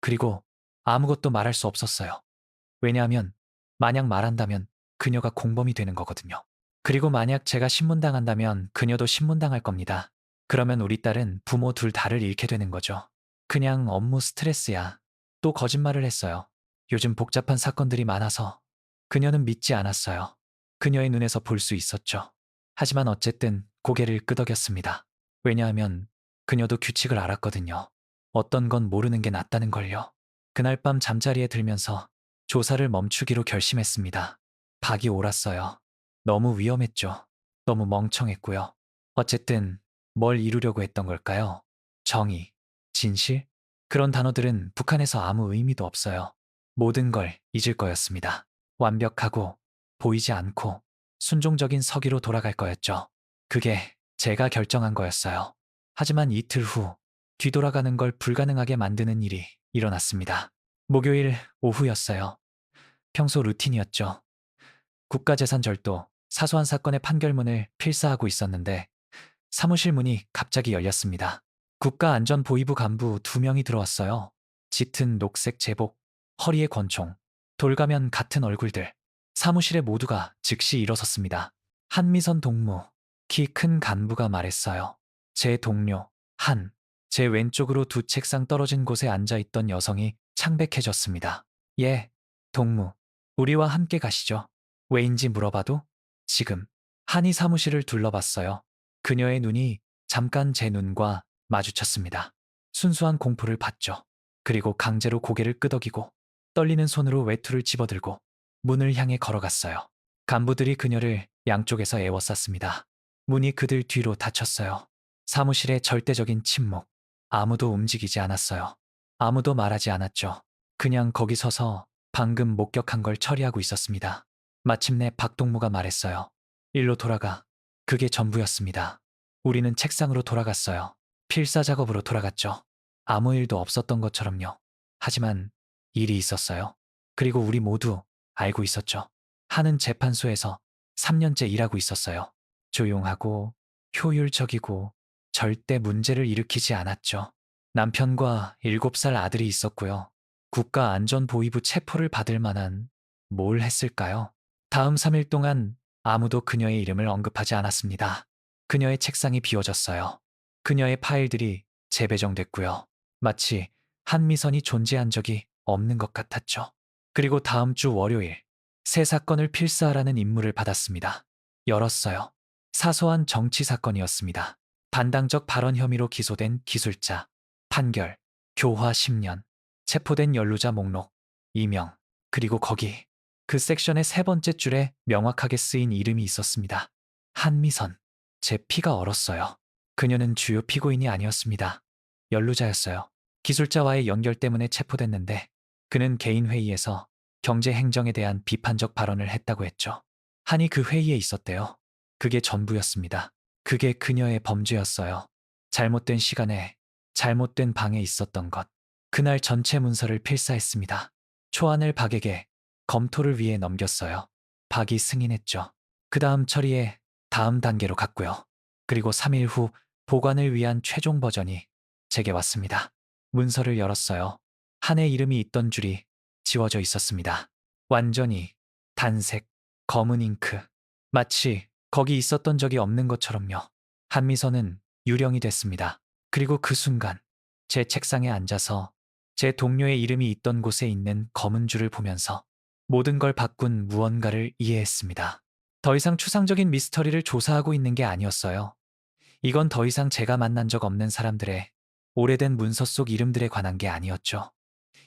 A: 그리고 아무것도 말할 수 없었어요. 왜냐하면 만약 말한다면 그녀가 공범이 되는 거거든요. 그리고 만약 제가 신문당한다면 그녀도 신문당할 겁니다. 그러면 우리 딸은 부모 둘 다를 잃게 되는 거죠. 그냥 업무 스트레스야. 또 거짓말을 했어요. 요즘 복잡한 사건들이 많아서 그녀는 믿지 않았어요. 그녀의 눈에서 볼 수 있었죠. 하지만 어쨌든 고개를 끄덕였습니다. 왜냐하면 그녀도 규칙을 알았거든요. 어떤 건 모르는 게 낫다는 걸요. 그날 밤 잠자리에 들면서 조사를 멈추기로 결심했습니다. 박이 옳았어요. 너무 위험했죠. 너무 멍청했고요. 어쨌든 뭘 이루려고 했던 걸까요? 정의, 진실? 그런 단어들은 북한에서 아무 의미도 없어요. 모든 걸 잊을 거였습니다. 완벽하고 보이지 않고 순종적인 서기로 돌아갈 거였죠. 그게 제가 결정한 거였어요. 하지만 이틀 후 뒤돌아가는 걸 불가능하게 만드는 일이 일어났습니다. 목요일 오후였어요. 평소 루틴이었죠. 국가재산 절도, 사소한 사건의 판결문을 필사하고 있었는데 사무실 문이 갑자기 열렸습니다. 국가안전보위부 간부 2명이 들어왔어요. 짙은 녹색 제복, 허리에 권총, 돌가면 같은 얼굴들. 사무실의 모두가 즉시 일어섰습니다. 한미선 동무, 키 큰 간부가 말했어요. 제 동료, 제 왼쪽으로 2책상 떨어진 곳에 앉아있던 여성이 창백해졌습니다. 예, 동무, 우리와 함께 가시죠. 왜인지 물어봐도? 지금, 한이 사무실을 둘러봤어요. 그녀의 눈이 잠깐 제 눈과 마주쳤습니다. 순수한 공포를 봤죠. 그리고 강제로 고개를 끄덕이고 떨리는 손으로 외투를 집어들고 문을 향해 걸어갔어요. 간부들이 그녀를 양쪽에서 에워쌌습니다. 문이 그들 뒤로 닫혔어요. 사무실에 절대적인 침묵. 아무도 움직이지 않았어요. 아무도 말하지 않았죠. 그냥 거기 서서 방금 목격한 걸 처리하고 있었습니다. 마침내 박동무가 말했어요. 일로 돌아가. 그게 전부였습니다. 우리는 책상으로 돌아갔어요. 필사 작업으로 돌아갔죠. 아무 일도 없었던 것처럼요. 하지만 일이 있었어요. 그리고 우리 모두 알고 있었죠. 하는 재판소에서 3년째 일하고 있었어요. 조용하고 효율적이고 절대 문제를 일으키지 않았죠. 남편과 7살 아들이 있었고요. 국가안전보위부 체포를 받을 만한 뭘 했을까요? 다음 3일 동안 아무도 그녀의 이름을 언급하지 않았습니다. 그녀의 책상이 비워졌어요. 그녀의 파일들이 재배정됐고요. 마치 한미선이 존재한 적이 없는 것 같았죠. 그리고 다음 주 월요일, 새 사건을 필사하라는 임무를 받았습니다. 열었어요. 사소한 정치 사건이었습니다. 반당적 발언 혐의로 기소된 기술자, 판결, 교화 10년, 체포된 연루자 목록, 이명, 그리고 거기 그 섹션의 3번째 줄에 명확하게 쓰인 이름이 있었습니다. 한미선. 제 피가 얼었어요. 그녀는 주요 피고인이 아니었습니다. 연루자였어요. 기술자와의 연결 때문에 체포됐는데 그는 개인 회의에서 경제 행정에 대한 비판적 발언을 했다고 했죠. 한이 그 회의에 있었대요. 그게 전부였습니다. 그게 그녀의 범죄였어요. 잘못된 시간에 잘못된 방에 있었던 것. 그날 전체 문서를 필사했습니다. 초안을 박에게 검토를 위해 넘겼어요. 박이 승인했죠. 그 다음 처리에 다음 단계로 갔고요. 그리고 3일 후 보관을 위한 최종 버전이 제게 왔습니다. 문서를 열었어요. 한의 이름이 있던 줄이 지워져 있었습니다. 완전히 단색, 검은 잉크. 마치 거기 있었던 적이 없는 것처럼요. 한미선은 유령이 됐습니다. 그리고 그 순간 제 책상에 앉아서 제 동료의 이름이 있던 곳에 있는 검은 줄을 보면서 모든 걸 바꾼 무언가를 이해했습니다. 더 이상 추상적인 미스터리를 조사하고 있는 게 아니었어요. 이건 더 이상 제가 만난 적 없는 사람들의 오래된 문서 속 이름들에 관한 게 아니었죠.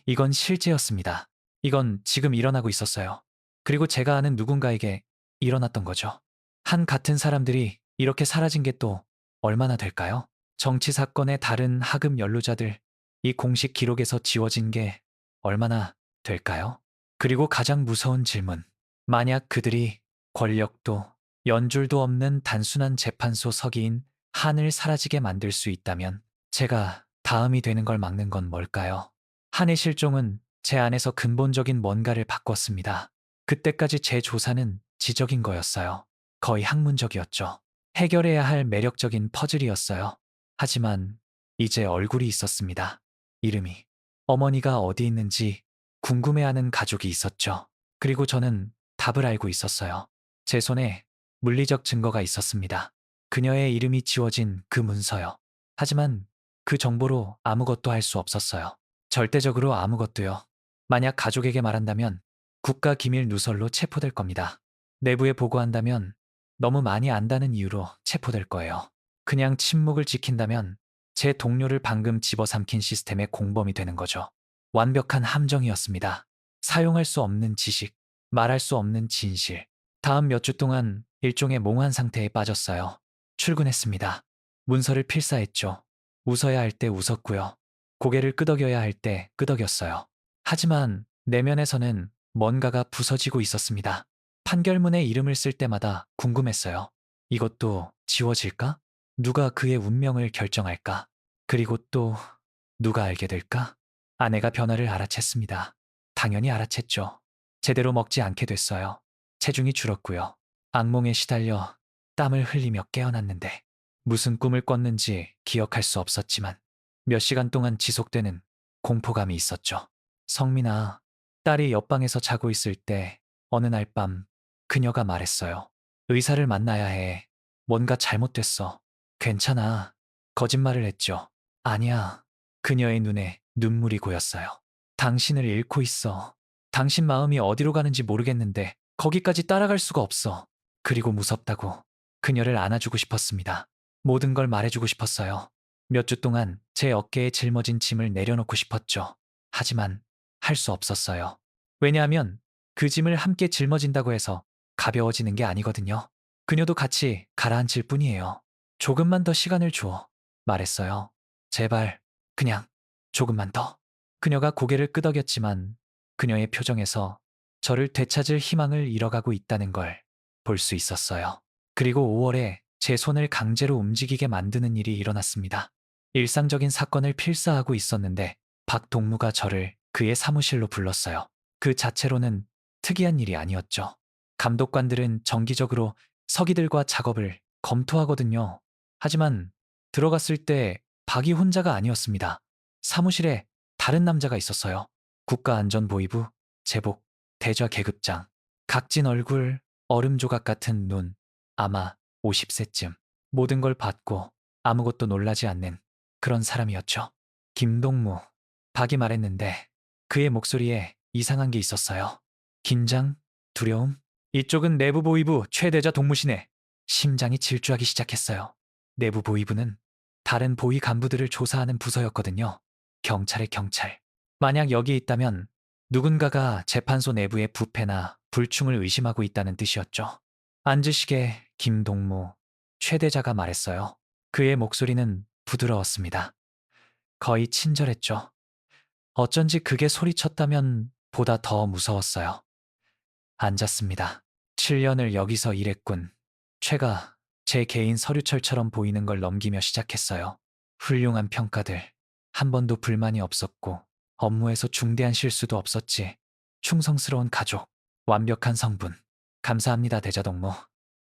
A: 이건 실제였습니다. 이건 지금 일어나고 있었어요. 그리고 제가 아는 누군가에게 일어났던 거죠. 한 같은 사람들이 이렇게 사라진 게 또 얼마나 될까요? 정치 사건의 다른 하급 연루자들, 이 공식 기록에서 지워진 게 얼마나 될까요? 그리고 가장 무서운 질문. 만약 그들이 권력도 연줄도 없는 단순한 재판소 서기인 한을 사라지게 만들 수 있다면 제가 다음이 되는 걸 막는 건 뭘까요? 한의 실종은 제 안에서 근본적인 뭔가를 바꿨습니다. 그때까지 제 조사는 지적인 거였어요. 거의 학문적이었죠. 해결해야 할 매력적인 퍼즐이었어요. 하지만 이제 얼굴이 있었습니다. 이름이. 어머니가 어디 있는지 궁금해하는 가족이 있었죠. 그리고 저는 답을 알고 있었어요. 제 손에 물리적 증거가 있었습니다. 그녀의 이름이 지워진 그 문서요. 하지만 그 정보로 아무것도 할 수 없었어요. 절대적으로 아무것도요. 만약 가족에게 말한다면 국가기밀 누설로 체포될 겁니다. 내부에 보고한다면 너무 많이 안다는 이유로 체포될 거예요. 그냥 침묵을 지킨다면 제 동료를 방금 집어삼킨 시스템의 공범이 되는 거죠. 완벽한 함정이었습니다. 사용할 수 없는 지식, 말할 수 없는 진실. 다음 몇 주 동안 일종의 몽환 상태에 빠졌어요. 출근했습니다. 문서를 필사했죠. 웃어야 할 때 웃었고요. 고개를 끄덕여야 할 때 끄덕였어요. 하지만 내면에서는 뭔가가 부서지고 있었습니다. 판결문에 이름을 쓸 때마다 궁금했어요. 이것도 지워질까? 누가 그의 운명을 결정할까? 그리고 또 누가 알게 될까? 아내가 변화를 알아챘습니다. 당연히 알아챘죠. 제대로 먹지 않게 됐어요. 체중이 줄었고요. 악몽에 시달려 땀을 흘리며 깨어났는데 무슨 꿈을 꿨는지 기억할 수 없었지만 몇 시간 동안 지속되는 공포감이 있었죠. 성민아, 딸이 옆방에서 자고 있을 때 어느 날 밤 그녀가 말했어요. 의사를 만나야 해. 뭔가 잘못됐어. 괜찮아. 거짓말을 했죠. 아니야. 그녀의 눈에 눈물이 고였어요. 당신을 잃고 있어. 당신 마음이 어디로 가는지 모르겠는데 거기까지 따라갈 수가 없어. 그리고 무섭다고 그녀를 안아주고 싶었습니다. 모든 걸 말해주고 싶었어요. 몇 주 동안 제 어깨에 짊어진 짐을 내려놓고 싶었죠. 하지만 할 수 없었어요. 왜냐하면 그 짐을 함께 짊어진다고 해서 가벼워지는 게 아니거든요. 그녀도 같이 가라앉힐 뿐이에요. 조금만 더 시간을 줘. 말했어요. 제발, 그냥 조금만 더. 그녀가 고개를 끄덕였지만 그녀의 표정에서 저를 되찾을 희망을 잃어가고 있다는 걸 볼 수 있었어요. 그리고 5월에 제 손을 강제로 움직이게 만드는 일이 일어났습니다. 일상적인 사건을 필사하고 있었는데 박동무가 저를 그의 사무실로 불렀어요. 그 자체로는 특이한 일이 아니었죠. 감독관들은 정기적으로 서기들과 작업을 검토하거든요. 하지만 들어갔을 때 박이 혼자가 아니었습니다. 사무실에 다른 남자가 있었어요. 국가안전보위부, 제복, 대좌 계급장, 각진 얼굴, 얼음 조각 같은 눈, 아마 50세쯤. 모든 걸 받고 아무것도 놀라지 않는 그런 사람이었죠. 김동무. 박이 말했는데 그의 목소리에 이상한 게 있었어요. 긴장, 두려움. 이쪽은 내부보위부 최대자 동무시네. 심장이 질주하기 시작했어요. 내부보위부는 다른 보위 간부들을 조사하는 부서였거든요. 경찰의 경찰. 만약 여기 있다면 누군가가 재판소 내부의 부패나 불충을 의심하고 있다는 뜻이었죠. 앉으시게 김동무 최대자가 말했어요. 그의 목소리는 부드러웠습니다. 거의 친절했죠. 어쩐지 그게 소리쳤다면 보다 더 무서웠어요. 앉았습니다. 7년을 여기서 일했군. 최가 제 개인 서류철처럼 보이는 걸 넘기며 시작했어요. 훌륭한 평가들. 한 번도 불만이 없었고 업무에서 중대한 실수도 없었지. 충성스러운 가족. 완벽한 성분. 감사합니다, 대자동무.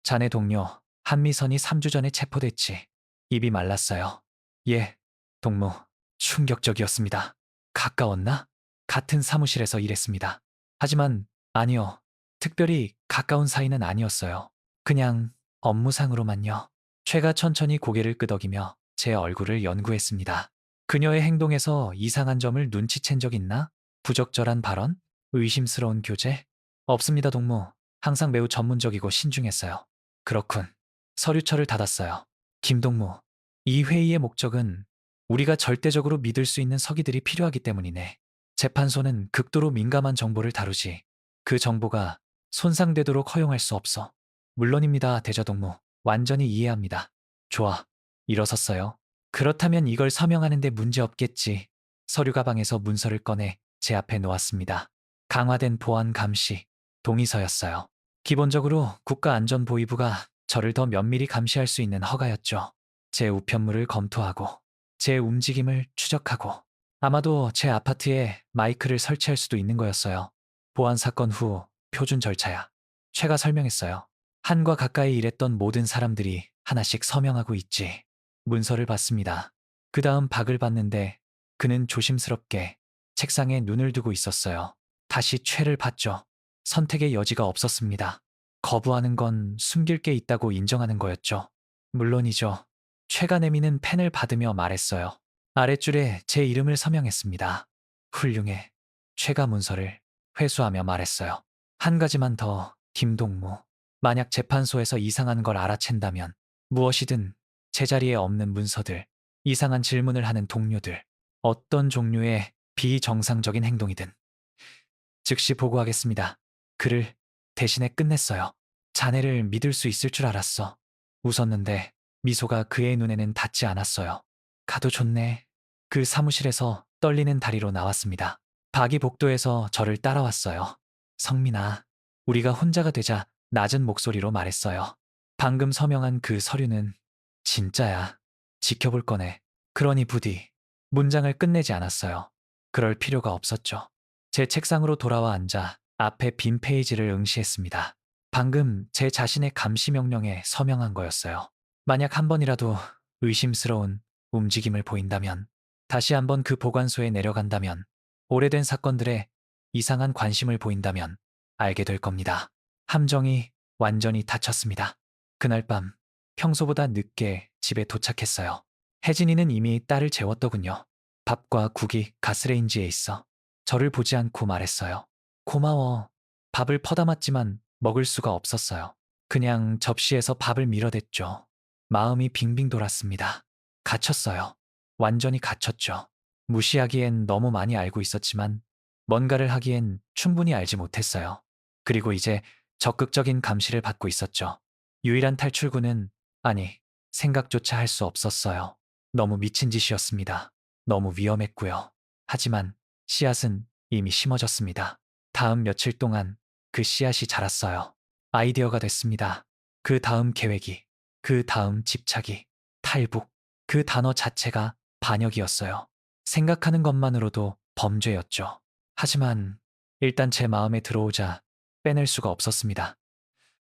A: 자네 동료 한미선이 3주 전에 체포됐지. 입이 말랐어요. 예, 동무. 충격적이었습니다. 가까웠나? 같은 사무실에서 일했습니다. 하지만 아니요. 특별히 가까운 사이는 아니었어요. 그냥 업무상으로만요. 최가 천천히 고개를 끄덕이며 제 얼굴을 연구했습니다. 그녀의 행동에서 이상한 점을 눈치챈 적 있나? 부적절한 발언? 의심스러운 교제? 없습니다, 동무. 항상 매우 전문적이고 신중했어요. 그렇군. 서류처를 닫았어요. 김동무, 이 회의의 목적은 우리가 절대적으로 믿을 수 있는 서기들이 필요하기 때문이네. 재판소는 극도로 민감한 정보를 다루지. 그 정보가 손상되도록 허용할 수 없어. 물론입니다, 대저동무. 완전히 이해합니다. 좋아. 일어섰어요. 그렇다면 이걸 서명하는데 문제 없겠지. 서류 가방에서 문서를 꺼내 제 앞에 놓았습니다. 강화된 보안 감시, 동의서였어요. 기본적으로 국가안전보위부가 저를 더 면밀히 감시할 수 있는 허가였죠. 제 우편물을 검토하고, 제 움직임을 추적하고, 아마도 제 아파트에 마이크를 설치할 수도 있는 거였어요. 보안 사건 후 표준 절차야. 최가 설명했어요. 한과 가까이 일했던 모든 사람들이 하나씩 서명하고 있지. 문서를 봤습니다. 그 다음 박을 봤는데 그는 조심스럽게 책상에 눈을 두고 있었어요. 다시 최를 봤죠. 선택의 여지가 없었습니다. 거부하는 건 숨길 게 있다고 인정하는 거였죠. 물론이죠. 최가 내미는 펜을 받으며 말했어요. 아랫줄에 제 이름을 서명했습니다. 훌륭해. 최가 문서를 회수하며 말했어요. 한 가지만 더, 김동무. 만약 재판소에서 이상한 걸 알아챈다면 무엇이든 제자리에 없는 문서들, 이상한 질문을 하는 동료들, 어떤 종류의 비정상적인 행동이든 즉시 보고하겠습니다. 글을 대신에 끝냈어요. 자네를 믿을 수 있을 줄 알았어. 웃었는데 미소가 그의 눈에는 닿지 않았어요. 가도 좋네. 그 사무실에서 떨리는 다리로 나왔습니다. 박이 복도에서 저를 따라왔어요. 성민아, 우리가 혼자가 되자 낮은 목소리로 말했어요. 방금 서명한 그 서류는 진짜야. 지켜볼 거네. 그러니 부디 문장을 끝내지 않았어요. 그럴 필요가 없었죠. 제 책상으로 돌아와 앉아 앞에 빈 페이지를 응시했습니다. 방금 제 자신의 감시 명령에 서명한 거였어요. 만약 한 번이라도 의심스러운 움직임을 보인다면, 다시 한번 그 보관소에 내려간다면, 오래된 사건들에 이상한 관심을 보인다면 알게 될 겁니다. 함정이 완전히 닫혔습니다. 그날 밤 평소보다 늦게 집에 도착했어요. 혜진이는 이미 딸을 재웠더군요. 밥과 국이 가스레인지에 있어 저를 보지 않고 말했어요. 고마워. 밥을 퍼담았지만 먹을 수가 없었어요. 그냥 접시에서 밥을 밀어댔죠. 마음이 빙빙 돌았습니다. 갇혔어요. 완전히 갇혔죠. 무시하기엔 너무 많이 알고 있었지만 뭔가를 하기엔 충분히 알지 못했어요. 그리고 이제 적극적인 감시를 받고 있었죠. 유일한 탈출구는, 아니, 생각조차 할 수 없었어요. 너무 미친 짓이었습니다. 너무 위험했고요. 하지만 씨앗은 이미 심어졌습니다. 다음 며칠 동안 그 씨앗이 자랐어요. 아이디어가 됐습니다. 그 다음 계획이, 그 다음 집착이, 탈북, 그 단어 자체가 반역이었어요. 생각하는 것만으로도 범죄였죠. 하지만 일단 제 마음에 들어오자 빼낼 수가 없었습니다.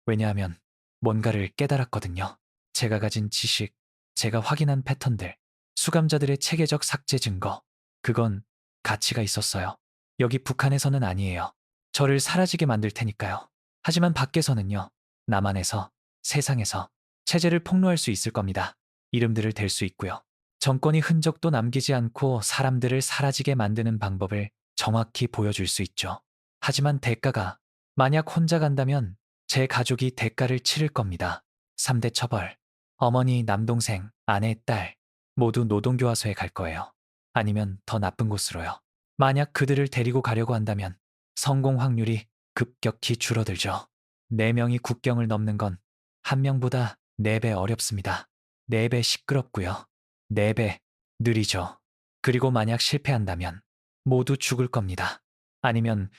A: 왜냐하면 뭔가를 깨달았거든요. 제가 가진 지식, 제가 확인한 패턴들, 수감자들의 체계적 삭제 증거, 그건 가치가 있었어요. 여기 북한에서는 아니에요. 저를 사라지게 만들 테니까요. 하지만 밖에서는요. 남한에서, 세상에서 체제를 폭로할 수 있을 겁니다. 이름들을 댈 수 있고요. 정권이 흔적도 남기지 않고 사람들을 사라지게 만드는 방법을 정확히 보여줄 수 있죠. 하지만 대가가, 만약 혼자 간다면 제 가족이 대가를 치를 겁니다. 3대 처벌. 어머니, 남동생, 아내, 딸 모두 노동교화소에 갈 거예요. 아니면 더 나쁜 곳으로요. 만약 그들을 데리고 가려고 한다면 성공 확률이 급격히 줄어들죠. 4명이 국경을 넘는 건 1명보다 4배 어렵습니다. 4배 시끄럽고요. 4배 느리죠. 그리고 만약 실패한다면 모두 죽을 겁니다. 아니면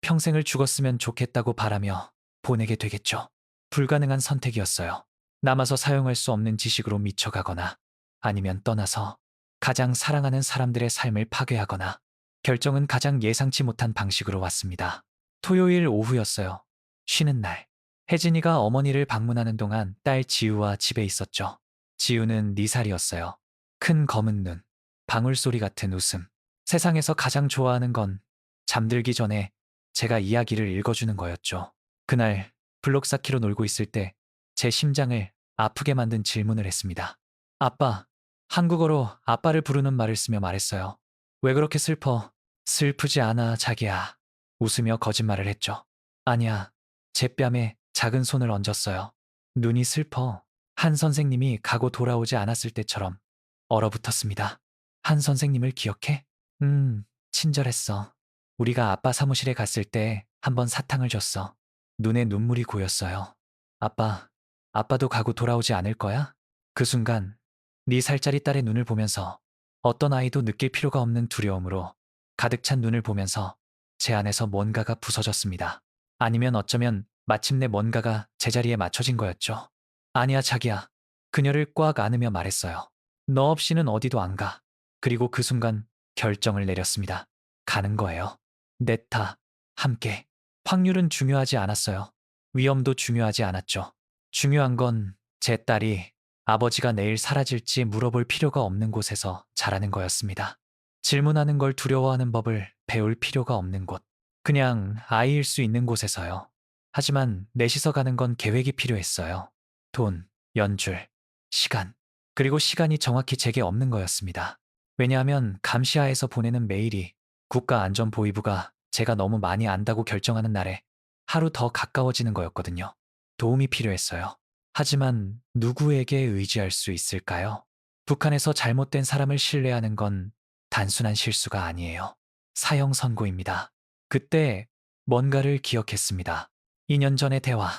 A: 평생을 죽었으면 좋겠다고 바라며 보내게 되겠죠. 불가능한 선택이었어요. 남아서 사용할 수 없는 지식으로 미쳐가거나, 아니면 떠나서 가장 사랑하는 사람들의 삶을 파괴하거나. 결정은 가장 예상치 못한 방식으로 왔습니다. 토요일 오후였어요. 쉬는 날. 혜진이가 어머니를 방문하는 동안 딸 지우와 집에 있었죠. 지우는 4살이었어요. 큰 검은 눈, 방울소리 같은 웃음. 세상에서 가장 좋아하는 건 잠들기 전에 제가 이야기를 읽어주는 거였죠. 그날 블록 쌓기로 놀고 있을 때 제 심장을 아프게 만든 질문을 했습니다. 아빠, 한국어로 아빠를 부르는 말을 쓰며 말했어요. 왜 그렇게 슬퍼? 슬프지 않아, 자기야. 웃으며 거짓말을 했죠. 아니야. 제 뺨에 작은 손을 얹었어요. 눈이 슬퍼. 한 선생님이 가고 돌아오지 않았을 때처럼 얼어붙었습니다. 한 선생님을 기억해? 친절했어. 우리가 아빠 사무실에 갔을 때 한번 사탕을 줬어. 눈에 눈물이 고였어요. 아빠도 가고 돌아오지 않을 거야? 그 순간 4살짜리 딸의 눈을 보면서 어떤 아이도 느낄 필요가 없는 두려움으로 가득 찬 눈을 보면서 제 안에서 뭔가가 부서졌습니다. 아니면 어쩌면 마침내 뭔가가 제자리에 맞춰진 거였죠. 아니야, 자기야. 그녀를 꽉 안으며 말했어요. 너 없이는 어디도 안 가. 그리고 그 순간 결정을 내렸습니다. 가는 거예요. 넷다 함께. 확률은 중요하지 않았어요. 위험도 중요하지 않았죠. 중요한 건 제 딸이 아버지가 내일 사라질지 물어볼 필요가 없는 곳에서 자라는 거였습니다. 질문하는 걸 두려워하는 법을 배울 필요가 없는 곳. 그냥 아이일 수 있는 곳에서요. 하지만 넷이서 가는 건 계획이 필요했어요. 돈, 연줄, 시간. 그리고 시간이 정확히 제게 없는 거였습니다. 왜냐하면 감시하에서 보내는 메일이 국가안전보위부가 제가 너무 많이 안다고 결정하는 날에 하루 더 가까워지는 거였거든요. 도움이 필요했어요. 하지만 누구에게 의지할 수 있을까요? 북한에서 잘못된 사람을 신뢰하는 건 단순한 실수가 아니에요. 사형 선고입니다. 그때 뭔가를 기억했습니다. 2년 전의 대화.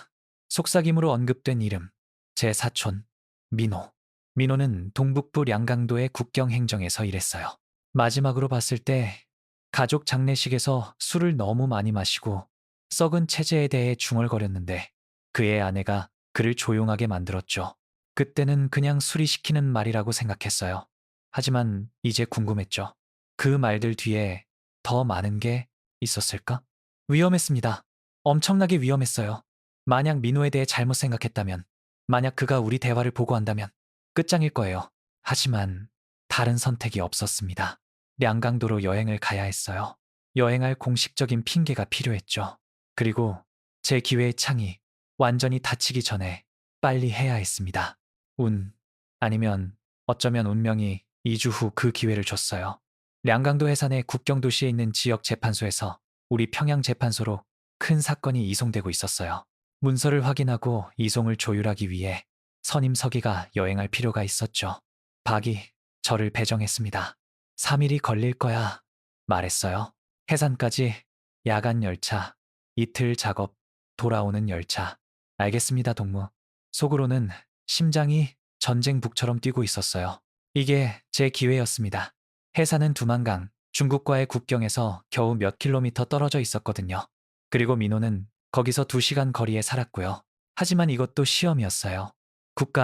A: 속삭임으로 언급된 이름. 제 사촌, 민호. 민호는 동북부 량강도의 국경 행정에서 일했어요. 마지막으로 봤을 때 가족 장례식에서 술을 너무 많이 마시고 썩은 체제에 대해 중얼거렸는데 그의 아내가 그를 조용하게 만들었죠. 그때는 그냥 술이 시키는 말이라고 생각했어요. 하지만 이제 궁금했죠. 그 말들 뒤에 더 많은 게 있었을까? 위험했습니다. 엄청나게 위험했어요. 만약 민호에 대해 잘못 생각했다면, 만약 그가 우리 대화를 보고한다면 끝장일 거예요. 하지만 다른 선택이 없었습니다. 량강도로 여행을 가야 했어요. 여행할 공식적인 핑계가 필요했죠. 그리고 제 기회의 창이 완전히 닫히기 전에 빨리 해야 했습니다. 아니면 어쩌면 운명이 2주 후 그 기회를 줬어요. 량강도 해산의 국경도시에 있는 지역 재판소에서 우리 평양 재판소로 큰 사건이 이송되고 있었어요. 문서를 확인하고 이송을 조율하기 위해 선임 서기가 여행할 필요가 있었죠. 박이 저를 배정했습니다. 3일이 걸릴 거야, 말했어요. 해산까지 야간 열차, 이틀 작업, 돌아오는 열차. 알겠습니다, 동무. 속으로는 심장이 전쟁북처럼 뛰고 있었어요. 이게 제 기회였습니다. 해산은 두만강, 중국과의 국경에서 겨우 몇 킬로미터 떨어져 있었거든요. 그리고 민호는 거기서 2시간 거리에 살았고요. 하지만 이것도 시험이었어요.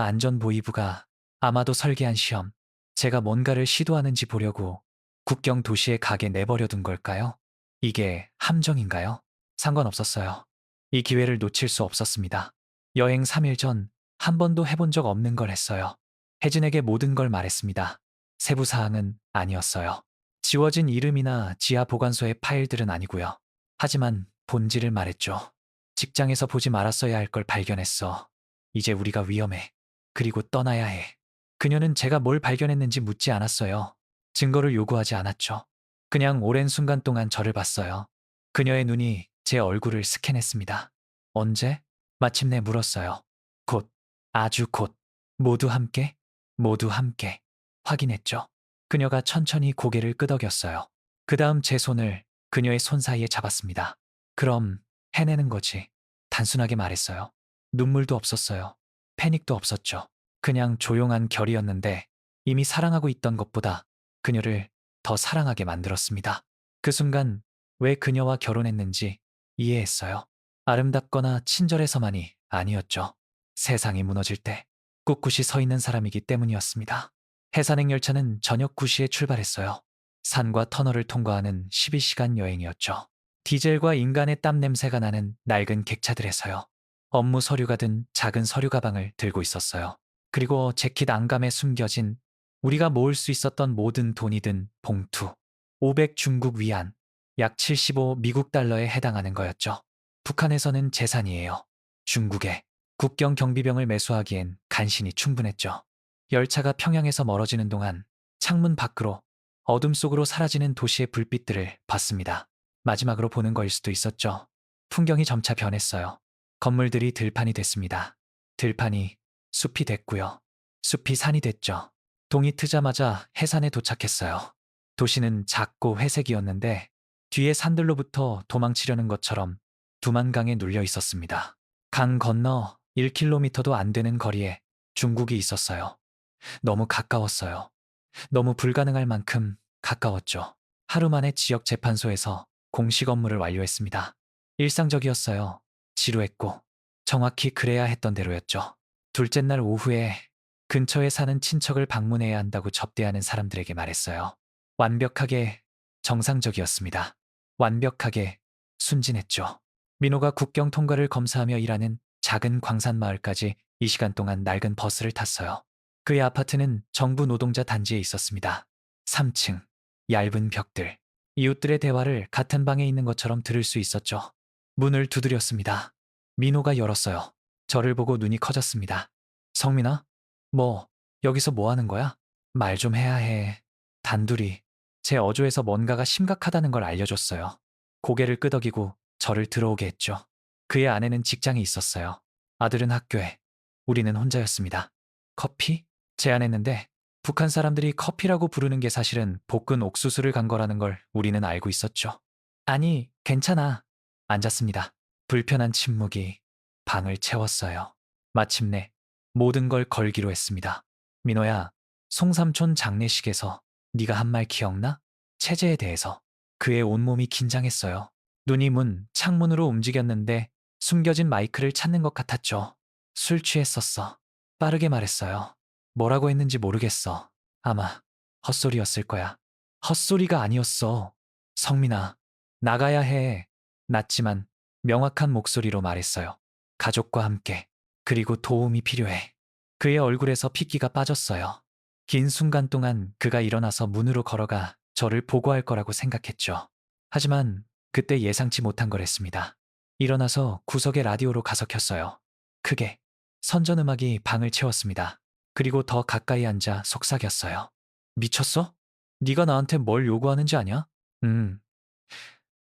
A: 국가안전보위부가 아마도 설계한 시험. 제가 뭔가를 시도하는지 보려고 국경 도시에 가게 내버려 둔 걸까요? 이게 함정인가요? 상관없었어요. 이 기회를 놓칠 수 없었습니다. 여행 3일 전 한 번도 해본 적 없는 걸 했어요. 혜진에게 모든 걸 말했습니다. 세부 사항은 아니었어요. 지워진 이름이나 지하 보관소의 파일들은 아니고요. 하지만 본질을 말했죠. 직장에서 보지 말았어야 할 걸 발견했어. 이제 우리가 위험해. 그리고 떠나야 해. 그녀는 제가 뭘 발견했는지 묻지 않았어요. 증거를 요구하지 않았죠. 그냥 오랜 순간 동안 저를 봤어요. 그녀의 눈이 제 얼굴을 스캔했습니다. 언제? 마침내 물었어요. 곧, 아주 곧. 모두 함께? 모두 함께. 확인했죠. 그녀가 천천히 고개를 끄덕였어요. 그 다음 제 손을 그녀의 손 사이에 잡았습니다. 그럼 해내는 거지. 단순하게 말했어요. 눈물도 없었어요. 패닉도 없었죠. 그냥 조용한 결이었는데 이미 사랑하고 있던 것보다 그녀를 더 사랑하게 만들었습니다. 그 순간 왜 그녀와 결혼했는지 이해했어요. 아름답거나 친절해서만이 아니었죠. 세상이 무너질 때 꿋꿋이 서 있는 사람이기 때문이었습니다. 해산행 열차는 저녁 9시에 출발했어요. 산과 터널을 통과하는 12시간 여행이었죠. 디젤과 인간의 땀 냄새가 나는 낡은 객차들에서요. 업무 서류가 든 작은 서류 가방을 들고 있었어요. 그리고 재킷 안감에 숨겨진 우리가 모을 수 있었던 모든 돈이 든 봉투. 500 중국 위안, 약 75 미국 달러에 해당하는 거였죠. 북한에서는 재산이에요. 중국에 국경 경비병을 매수하기엔 간신히 충분했죠. 열차가 평양에서 멀어지는 동안 창문 밖으로 어둠 속으로 사라지는 도시의 불빛들을 봤습니다. 마지막으로 보는 거일 수도 있었죠. 풍경이 점차 변했어요. 건물들이 들판이 됐습니다. 들판이 숲이 됐고요. 숲이 산이 됐죠. 동이 트자마자 해산에 도착했어요. 도시는 작고 회색이었는데 뒤에 산들로부터 도망치려는 것처럼 두만강에 눌려 있었습니다. 강 건너 1km도 안 되는 거리에 중국이 있었어요. 너무 가까웠어요. 너무 불가능할 만큼 가까웠죠. 하루 만에 지역 재판소에서 공식 업무를 완료했습니다. 일상적이었어요. 지루했고 정확히 그래야 했던 대로였죠. 둘째 날 오후에 근처에 사는 친척을 방문해야 한다고 접대하는 사람들에게 말했어요. 완벽하게 정상적이었습니다. 완벽하게 순진했죠. 민호가 국경 통과를 검사하며 일하는 작은 광산 마을까지 2시간 동안 낡은 버스를 탔어요. 그의 아파트는 정부 노동자 단지에 있었습니다. 3층, 얇은 벽들, 이웃들의 대화를 같은 방에 있는 것처럼 들을 수 있었죠. 문을 두드렸습니다. 민호가 열었어요. 저를 보고 눈이 커졌습니다. 성민아? 여기서 뭐 하는 거야? 말 좀 해야 해. 단둘이 제 어조에서 뭔가가 심각하다는 걸 알려줬어요. 고개를 끄덕이고 저를 들어오게 했죠. 그의 아내는 직장에 있었어요. 아들은 학교에. 우리는 혼자였습니다. 커피? 제안했는데 북한 사람들이 커피라고 부르는 게 사실은 볶은 옥수수를 간 거라는 걸 우리는 알고 있었죠. 아니, 괜찮아. 앉았습니다. 불편한 침묵이 방을 채웠어요. 마침내 모든 걸 걸기로 했습니다. 민호야, 송삼촌 장례식에서 네가 한 말 기억나? 체제에 대해서. 그의 온몸이 긴장했어요. 눈이 창문으로 움직였는데 숨겨진 마이크를 찾는 것 같았죠. 술 취했었어. 빠르게 말했어요. 뭐라고 했는지 모르겠어. 아마 헛소리였을 거야. 헛소리가 아니었어. 성민아, 나가야 해. 낮지만 명확한 목소리로 말했어요. 가족과 함께. 그리고 도움이 필요해. 그의 얼굴에서 핏기가 빠졌어요. 긴 순간 동안 그가 일어나서 문으로 걸어가 저를 보고할 거라고 생각했죠. 하지만 그때 예상치 못한 걸 했습니다. 일어나서 구석의 라디오로 가서 켰어요. 크게. 선전음악이 방을 채웠습니다. 그리고 더 가까이 앉아 속삭였어요. 미쳤어? 네가 나한테 뭘 요구하는지 아냐? 음,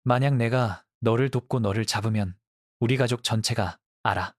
A: 만약 내가 너를 돕고 너를 잡으면 우리 가족 전체가 알아.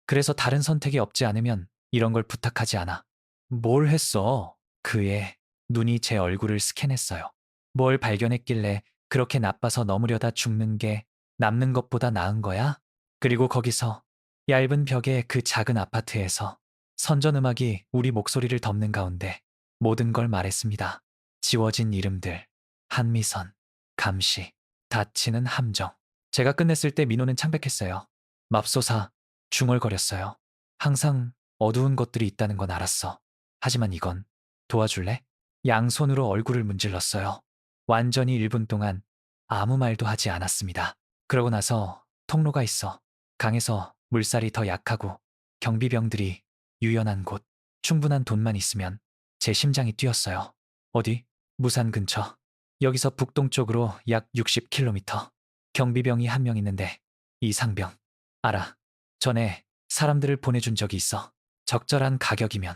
A: 그래서 다른 선택이 없지 않으면 이런 걸 부탁하지 않아. 뭘 했어? 그의 눈이 제 얼굴을 스캔했어요. 뭘 발견했길래 그렇게 나빠서 넘으려다 죽는 게 남는 것보다 나은 거야? 그리고 거기서 얇은 벽의 그 작은 아파트에서 선전음악이 우리 목소리를 덮는 가운데 모든 걸 말했습니다. 지워진 이름들, 한미선, 감시, 다치는 함정. 제가 끝냈을 때 민호는 창백했어요. 맙소사, 중얼거렸어요. 항상 어두운 것들이 있다는 건 알았어. 하지만 이건 도와줄래? 양손으로 얼굴을 문질렀어요. 완전히 1분 동안 아무 말도 하지 않았습니다. 그러고 나서 통로가 있어. 강에서 물살이 더 약하고 경비병들이 유연한 곳, 충분한 돈만 있으면 제 심장이 뛰었어요. 어디? 무산 근처. 여기서 북동쪽으로 약 60km. 경비병이 한 명 있는데 이상병. 알아. 전에 사람들을 보내준 적이 있어. 적절한 가격이면.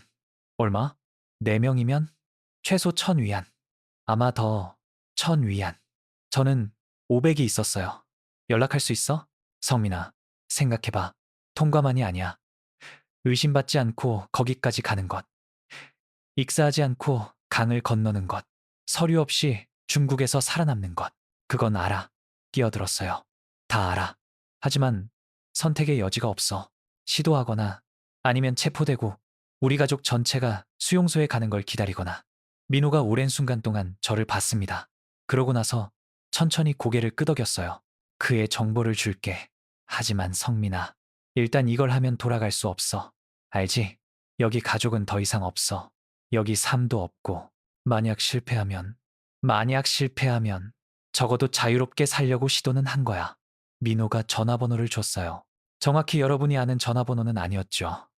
A: 얼마? 4명이면? 최소 1000위안. 아마 더 1000위안. 저는 500이 있었어요. 연락할 수 있어? 성민아, 생각해봐. 통과만이 아니야. 의심받지 않고 거기까지 가는 것. 익사하지 않고 강을 건너는 것. 서류 없이 중국에서 살아남는 것. 그건 알아. 끼어들었어요. 다 알아. 하지만 선택의 여지가 없어. 시도하거나 아니면 체포되고 우리 가족 전체가 수용소에 가는 걸 기다리거나. 민호가 오랜 순간 동안 저를 봤습니다. 그러고 나서 천천히 고개를 끄덕였어요. 그의 정보를 줄게. 하지만 성민아, 일단 이걸 하면 돌아갈 수 없어. 알지? 여기 가족은 더 이상 없어. 여기 삶도 없고. 만약 실패하면 적어도 자유롭게 살려고 시도는 한 거야. 민호가 전화번호를 줬어요. 정확히 여러분이 아는 전화번호는 아니었죠.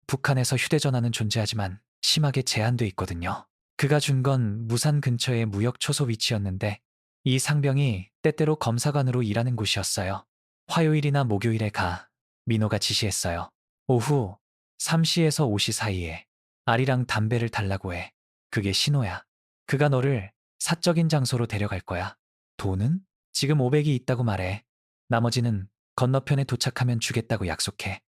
A: 북한에서 휴대전화는 존재하지만 심하게 제한돼 있거든요. 그가 준 건 무산 근처의 무역 초소 위치였는데 이 상병이 때때로 검사관으로 일하는 곳이었어요. 화요일이나 목요일에 가. 민호가 지시했어요. 오후 3시에서 5시 사이에 아리랑 담배를 달라고 해. 그게 신호야. 그가 너를 사적인 장소로 데려갈 거야. 돈은? 지금 500이 있다고 말해. 나머지는 건너편에 도착하면 주겠다고 약속해.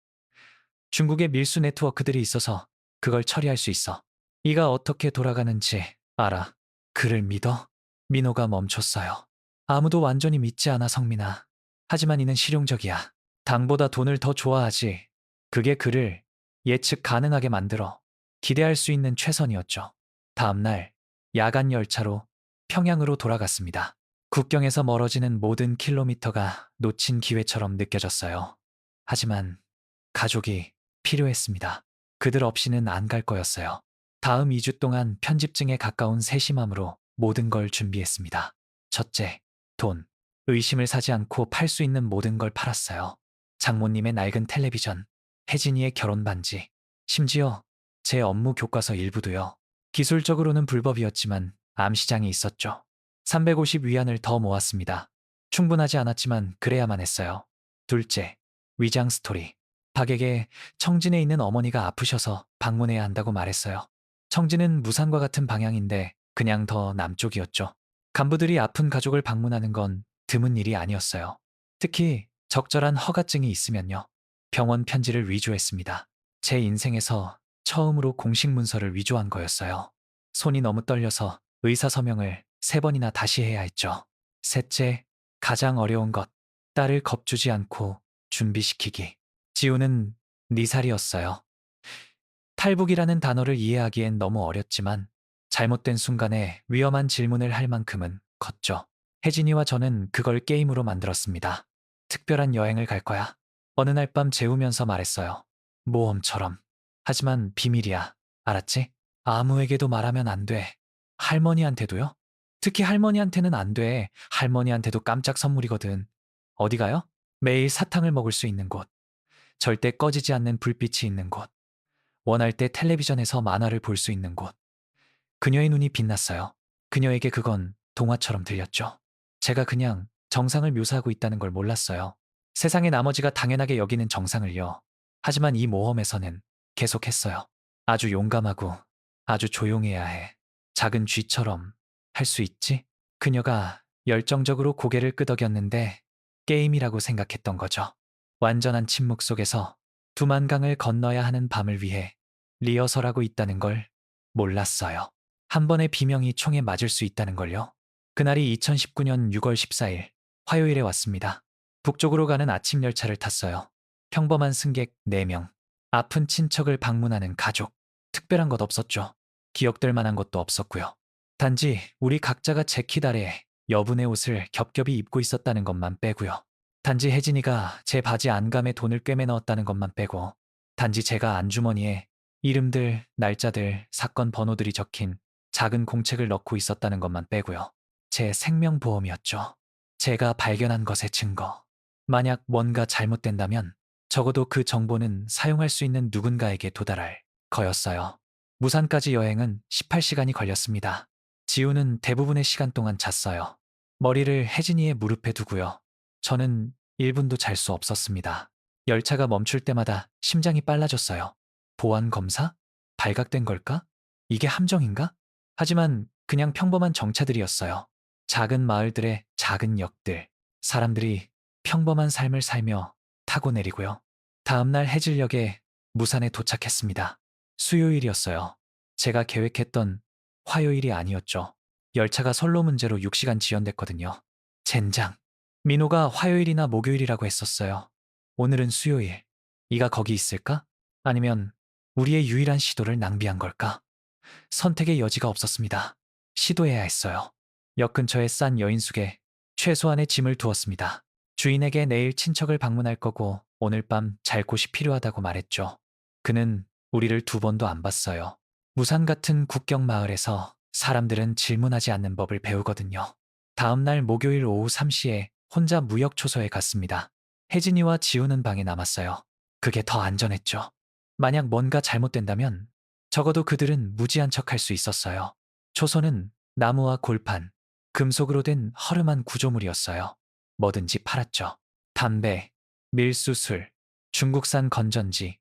A: 중국의 밀수 네트워크들이 있어서 그걸 처리할 수 있어. 이가 어떻게 돌아가는지 알아. 그를 믿어? 민호가 멈췄어요. 아무도 완전히 믿지 않아, 성민아. 하지만 이는 실용적이야. 당보다 돈을 더 좋아하지. 그게 그를 예측 가능하게 만들어. 기대할 수 있는 최선이었죠. 다음날 야간 열차로 평양으로 돌아갔습니다. 국경에서 멀어지는 모든 킬로미터가 놓친 기회처럼 느껴졌어요. 하지만 가족이 필요했습니다. 그들 없이는 안 갈 거였어요. 다음 2주 동안 편집증에 가까운 세심함으로 모든 걸 준비했습니다. 첫째, 돈. 의심을 사지 않고 팔 수 있는 모든 걸 팔았어요. 장모님의 낡은 텔레비전, 혜진이의 결혼 반지, 심지어 제 업무 교과서 일부도요. 기술적으로는 불법이었지만 암시장이 있었죠. 350위안을 더 모았습니다. 충분하지 않았지만 그래야만 했어요. 둘째, 위장 스토리. 박에게 청진에 있는 어머니가 아프셔서 방문해야 한다고 말했어요. 청진은 무산과 같은 방향인데 그냥 더 남쪽이었죠. 간부들이 아픈 가족을 방문하는 건 드문 일이 아니었어요. 특히 적절한 허가증이 있으면요. 병원 편지를 위조했습니다. 제 인생에서 처음으로 공식 문서를 위조한 거였어요. 손이 너무 떨려서 의사 서명을 3번이나 다시 해야 했죠. 셋째, 가장 어려운 것. 딸을 겁주지 않고 준비시키기. 지우는 4살이었어요. 탈북이라는 단어를 이해하기엔 너무 어렸지만 잘못된 순간에 위험한 질문을 할 만큼은 컸죠. 혜진이와 저는 그걸 게임으로 만들었습니다. 특별한 여행을 갈 거야. 어느 날 밤 재우면서 말했어요. 모험처럼. 하지만 비밀이야. 알았지? 아무에게도 말하면 안 돼. 할머니한테도요? 특히 할머니한테는 안 돼. 할머니한테도 깜짝 선물이거든. 어디 가요? 매일 사탕을 먹을 수 있는 곳. 절대 꺼지지 않는 불빛이 있는 곳. 원할 때 텔레비전에서 만화를 볼 수 있는 곳. 그녀의 눈이 빛났어요. 그녀에게 그건 동화처럼 들렸죠. 제가 그냥 정상을 묘사하고 있다는 걸 몰랐어요. 세상의 나머지가 당연하게 여기는 정상을요. 하지만 이 모험에서는 계속했어요. 아주 용감하고 아주 조용해야 해. 작은 쥐처럼 할 수 있지? 그녀가 열정적으로 고개를 끄덕였는데 게임이라고 생각했던 거죠. 완전한 침묵 속에서 두만강을 건너야 하는 밤을 위해 리허설하고 있다는 걸 몰랐어요. 한 번의 비명이 총에 맞을 수 있다는 걸요. 그날이 2019년 6월 14일 화요일에 왔습니다. 북쪽으로 가는 아침 열차를 탔어요. 평범한 승객 4명, 아픈 친척을 방문하는 가족, 특별한 것 없었죠. 기억될 만한 것도 없었고요. 단지 우리 각자가 재킷 아래에 여분의 옷을 겹겹이 입고 있었다는 것만 빼고요. 단지 혜진이가 제 바지 안감에 돈을 꿰매 넣었다는 것만 빼고, 단지 제가 안주머니에 이름들, 날짜들, 사건 번호들이 적힌 작은 공책을 넣고 있었다는 것만 빼고요. 제 생명보험이었죠. 제가 발견한 것의 증거. 만약 뭔가 잘못된다면 적어도 그 정보는 사용할 수 있는 누군가에게 도달할 거였어요. 무산까지 여행은 18시간이 걸렸습니다. 지우는 대부분의 시간 동안 잤어요. 머리를 혜진이의 무릎에 두고요. 저는 1분도 잘 수 없었습니다. 열차가 멈출 때마다 심장이 빨라졌어요. 보안 검사? 발각된 걸까? 이게 함정인가? 하지만 그냥 평범한 정차들이었어요. 작은 마을들의 작은 역들, 사람들이 평범한 삶을 살며 타고 내리고요. 다음날 해질녘에 무산에 도착했습니다. 수요일이었어요. 제가 계획했던 화요일이 아니었죠. 열차가 선로 문제로 6시간 지연됐거든요. 젠장. 민호가 화요일이나 목요일이라고 했었어요. 오늘은 수요일. 이가 거기 있을까? 아니면 우리의 유일한 시도를 낭비한 걸까? 선택의 여지가 없었습니다. 시도해야 했어요. 역 근처에 싼 여인숙에 최소한의 짐을 두었습니다. 주인에게 내일 친척을 방문할 거고 오늘 밤 잘 곳이 필요하다고 말했죠. 그는 우리를 2번도 안 봤어요. 무산 같은 국경 마을에서 사람들은 질문하지 않는 법을 배우거든요. 다음 날 목요일 오후 3시에 혼자 무역초소에 갔습니다. 혜진이와 지우는 방에 남았어요. 그게 더 안전했죠. 만약 뭔가 잘못된다면 적어도 그들은 무지한 척할 수 있었어요. 초소는 나무와 골판, 금속으로 된 허름한 구조물이었어요. 뭐든지 팔았죠. 담배, 밀수술, 중국산 건전지,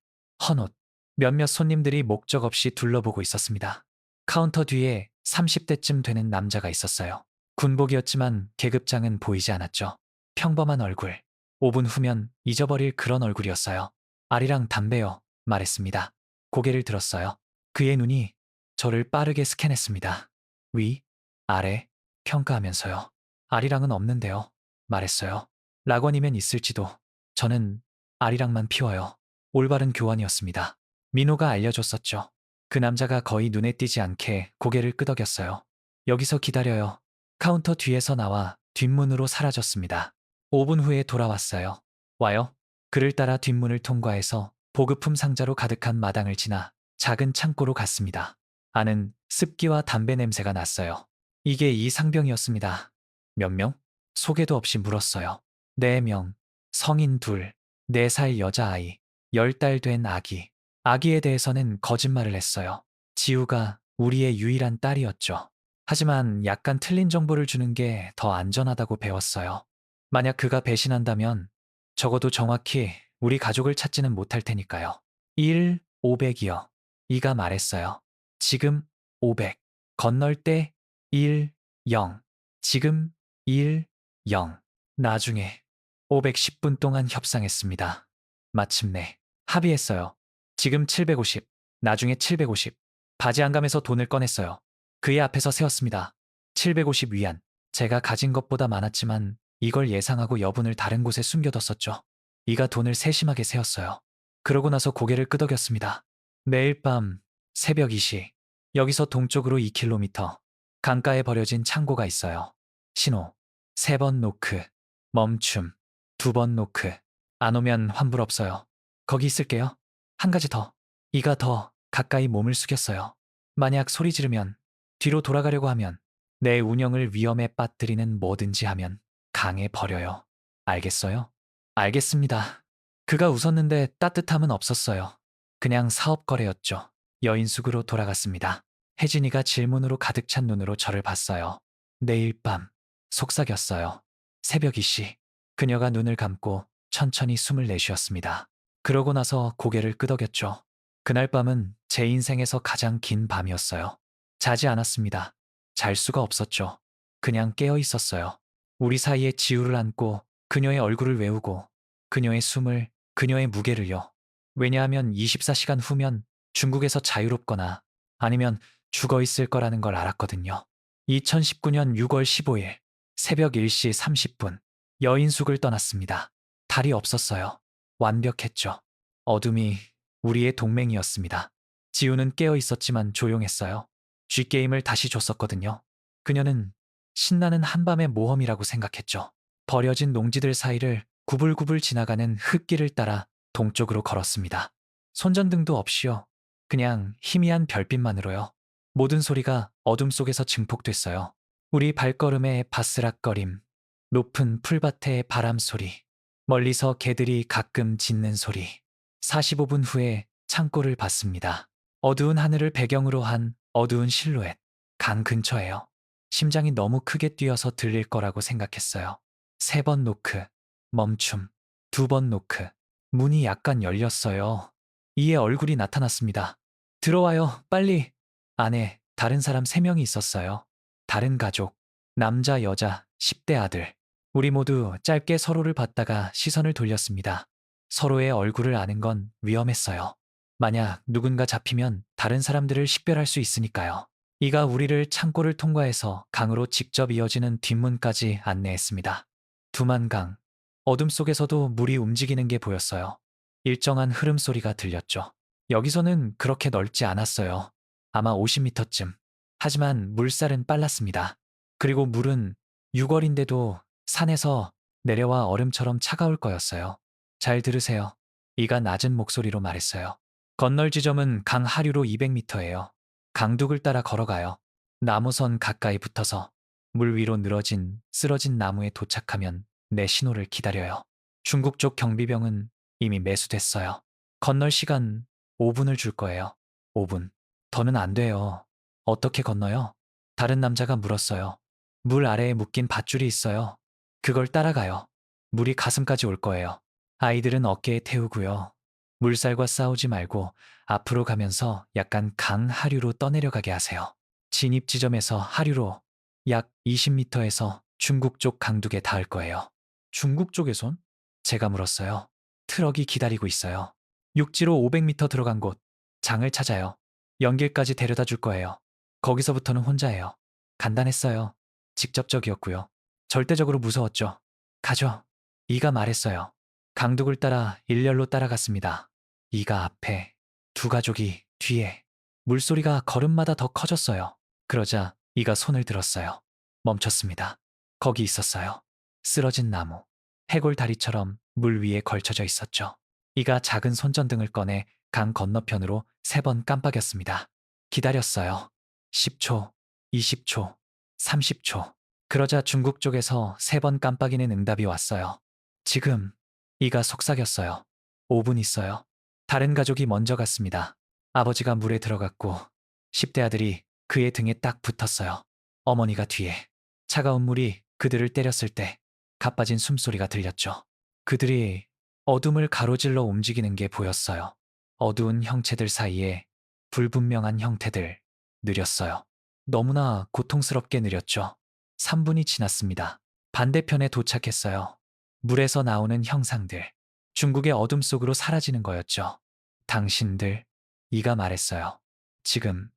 A: 헌옷. 몇몇 손님들이 목적 없이 둘러보고 있었습니다. 카운터 뒤에 30대쯤 되는 남자가 있었어요. 군복이었지만 계급장은 보이지 않았죠. 평범한 얼굴. 5분 후면 잊어버릴 그런 얼굴이었어요. 아리랑 담배요, 말했습니다. 고개를 들었어요. 그의 눈이 저를 빠르게 스캔했습니다. 위, 아래, 평가하면서요. 아리랑은 없는데요, 말했어요. 락원이면 있을지도. 저는 아리랑만 피워요. 올바른 교환이었습니다. 민호가 알려줬었죠. 그 남자가 거의 눈에 띄지 않게 고개를 끄덕였어요. 여기서 기다려요. 카운터 뒤에서 나와 뒷문으로 사라졌습니다. 5분 후에 돌아왔어요. 와요. 그를 따라 뒷문을 통과해서 보급품 상자로 가득한 마당을 지나 작은 창고로 갔습니다. 안은 습기와 담배 냄새가 났어요. 이게 이 상병이었습니다. 몇 명? 소개도 없이 물었어요. 4명, 성인 2, 4살 여자아이, 10달 된 아기. 아기에 대해서는 거짓말을 했어요. 지우가 우리의 유일한 딸이었죠. 하지만 약간 틀린 정보를 주는 게 더 안전하다고 배웠어요. 만약 그가 배신한다면 적어도 정확히 우리 가족을 찾지는 못할 테니까요. 1, 500이요. 이가 말했어요. 지금 500. 건널 때 1, 0. 지금 1, 0. 나중에 510분 동안 협상했습니다. 마침내 합의했어요. 지금 750, 나중에 750. 바지 안감에서 돈을 꺼냈어요. 그의 앞에서 세웠습니다. 750 위안. 제가 가진 것보다 많았지만 이걸 예상하고 여분을 다른 곳에 숨겨뒀었죠. 이가 돈을 세심하게 세었어요. 그러고 나서 고개를 끄덕였습니다. 매일 밤 새벽 2시 여기서 동쪽으로 2km. 강가에 버려진 창고가 있어요. 신호. 3번 노크. 멈춤. 2번 노크. 안 오면 환불 없어요. 거기 있을게요. 한 가지 더. 이가 더 가까이 몸을 숙였어요. 만약 소리 지르면, 뒤로 돌아가려고 하면, 내 운영을 위험에 빠뜨리는 뭐든지 하면 강에 버려요. 알겠어요? 알겠습니다. 그가 웃었는데 따뜻함은 없었어요. 그냥 사업 거래였죠. 여인숙으로 돌아갔습니다. 혜진이가 질문으로 가득 찬 눈으로 저를 봤어요. 내일 밤, 속삭였어요. 새벽 2시. 그녀가 눈을 감고 천천히 숨을 내쉬었습니다. 그러고 나서 고개를 끄덕였죠. 그날 밤은 제 인생에서 가장 긴 밤이었어요. 자지 않았습니다. 잘 수가 없었죠. 그냥 깨어 있었어요. 우리 사이에 지우를 안고 그녀의 얼굴을 외우고 그녀의 숨을, 그녀의 무게를요. 왜냐하면 24시간 후면 중국에서 자유롭거나 아니면 죽어 있을 거라는 걸 알았거든요. 2019년 6월 15일 새벽 1시 30분 여인숙을 떠났습니다. 달이 없었어요. 완벽했죠. 어둠이 우리의 동맹이었습니다. 지우는 깨어 있었지만 조용했어요. G게임을 다시 줬었거든요. 그녀는 신나는 한밤의 모험이라고 생각했죠. 버려진 농지들 사이를 구불구불 지나가는 흙길을 따라 동쪽으로 걸었습니다. 손전등도 없이요. 그냥 희미한 별빛만으로요. 모든 소리가 어둠 속에서 증폭됐어요. 우리 발걸음의 바스락거림, 높은 풀밭의 바람 소리, 멀리서 개들이 가끔 짖는 소리. 45분 후에 창고를 봤습니다. 어두운 하늘을 배경으로 한 어두운 실루엣. 강 근처에요. 심장이 너무 크게 뛰어서 들릴 거라고 생각했어요. 3번 노크, 멈춤. 2번 노크. 문이 약간 열렸어요. 이에 얼굴이 나타났습니다. 들어와요, 빨리. 안에 다른 사람 3명이 있었어요. 다른 가족, 남자, 여자, 10대 아들. 우리 모두 짧게 서로를 봤다가 시선을 돌렸습니다. 서로의 얼굴을 아는 건 위험했어요. 만약 누군가 잡히면 다른 사람들을 식별할 수 있으니까요. 이가 우리를 창고를 통과해서 강으로 직접 이어지는 뒷문까지 안내했습니다. 두만강. 어둠 속에서도 물이 움직이는 게 보였어요. 일정한 흐름 소리가 들렸죠. 여기서는 그렇게 넓지 않았어요. 아마 50m쯤. 하지만 물살은 빨랐습니다. 그리고 물은 6월인데도 산에서 내려와 얼음처럼 차가울 거였어요. 잘 들으세요. 이가 낮은 목소리로 말했어요. 건널 지점은 강 하류로 200m예요. 강둑을 따라 걸어가요. 나무선 가까이 붙어서 물 위로 늘어진 쓰러진 나무에 도착하면 내 신호를 기다려요. 중국 쪽 경비병은 이미 매수됐어요. 건널 시간 5분을 줄 거예요. 5분. 더는 안 돼요. 어떻게 건너요? 다른 남자가 물었어요. 물 아래에 묶인 밧줄이 있어요. 그걸 따라가요. 물이 가슴까지 올 거예요. 아이들은 어깨에 태우고요. 물살과 싸우지 말고 앞으로 가면서 약간 강 하류로 떠내려가게 하세요. 진입 지점에서 하류로 약 20m에서 중국 쪽 강둑에 닿을 거예요. 중국 쪽에선? 제가 물었어요. 트럭이 기다리고 있어요. 육지로 500m 들어간 곳, 장을 찾아요. 연길까지 데려다 줄 거예요. 거기서부터는 혼자예요. 간단했어요. 직접적이었고요. 절대적으로 무서웠죠. 가죠. 이가 말했어요. 강둑을 따라 일렬로 따라갔습니다. 이가 앞에, 두 가족이 뒤에. 물소리가 걸음마다 더 커졌어요. 그러자 이가 손을 들었어요. 멈췄습니다. 거기 있었어요. 쓰러진 나무. 해골 다리처럼 물 위에 걸쳐져 있었죠. 이가 작은 손전등을 꺼내 강 건너편으로 3번 깜빡였습니다. 기다렸어요. 10초, 20초, 30초. 그러자 중국 쪽에서 3번 깜빡이는 응답이 왔어요. 지금. 이가 속삭였어요. 5분 있어요. 다른 가족이 먼저 갔습니다. 아버지가 물에 들어갔고 10대 아들이 그의 등에 딱 붙었어요. 어머니가 뒤에. 차가운 물이 그들을 때렸을 때 가빠진 숨소리가 들렸죠. 그들이 어둠을 가로질러 움직이는 게 보였어요. 어두운 형체들 사이에 불분명한 형태들. 느렸어요. 너무나 고통스럽게 느렸죠. 3분이 지났습니다. 반대편에 도착했어요. 물에서 나오는 형상들. 중국의 어둠 속으로 사라지는 거였죠. 당신들, 이가 말했어요. 지금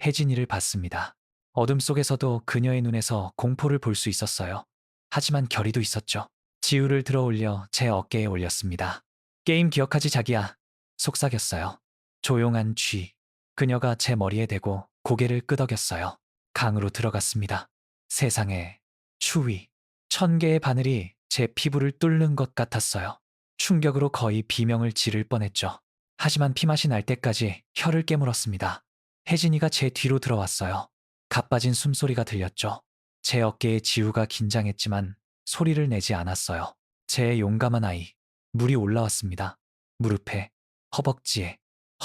A: 혜진이를 봤습니다. 어둠 속에서도 그녀의 눈에서 공포를 볼 수 있었어요. 하지만 결의도 있었죠. 지우를 들어 올려 제 어깨에 올렸습니다. 게임 기억하지 자기야. 속삭였어요. 조용한 쥐. 그녀가 제 머리에 대고 고개를 끄덕였어요. 강으로 들어갔습니다. 세상에, 추위, 1000개의 바늘이 제 피부를 뚫는 것 같았어요. 충격으로 거의 비명을 지를 뻔했죠. 하지만 피맛이 날 때까지 혀를 깨물었습니다. 혜진이가 제 뒤로 들어왔어요. 가빠진 숨소리가 들렸죠. 제 어깨에 지우가 긴장했지만 소리를 내지 않았어요. 제 용감한 아이. 물이 올라왔습니다. 무릎에, 허벅지에,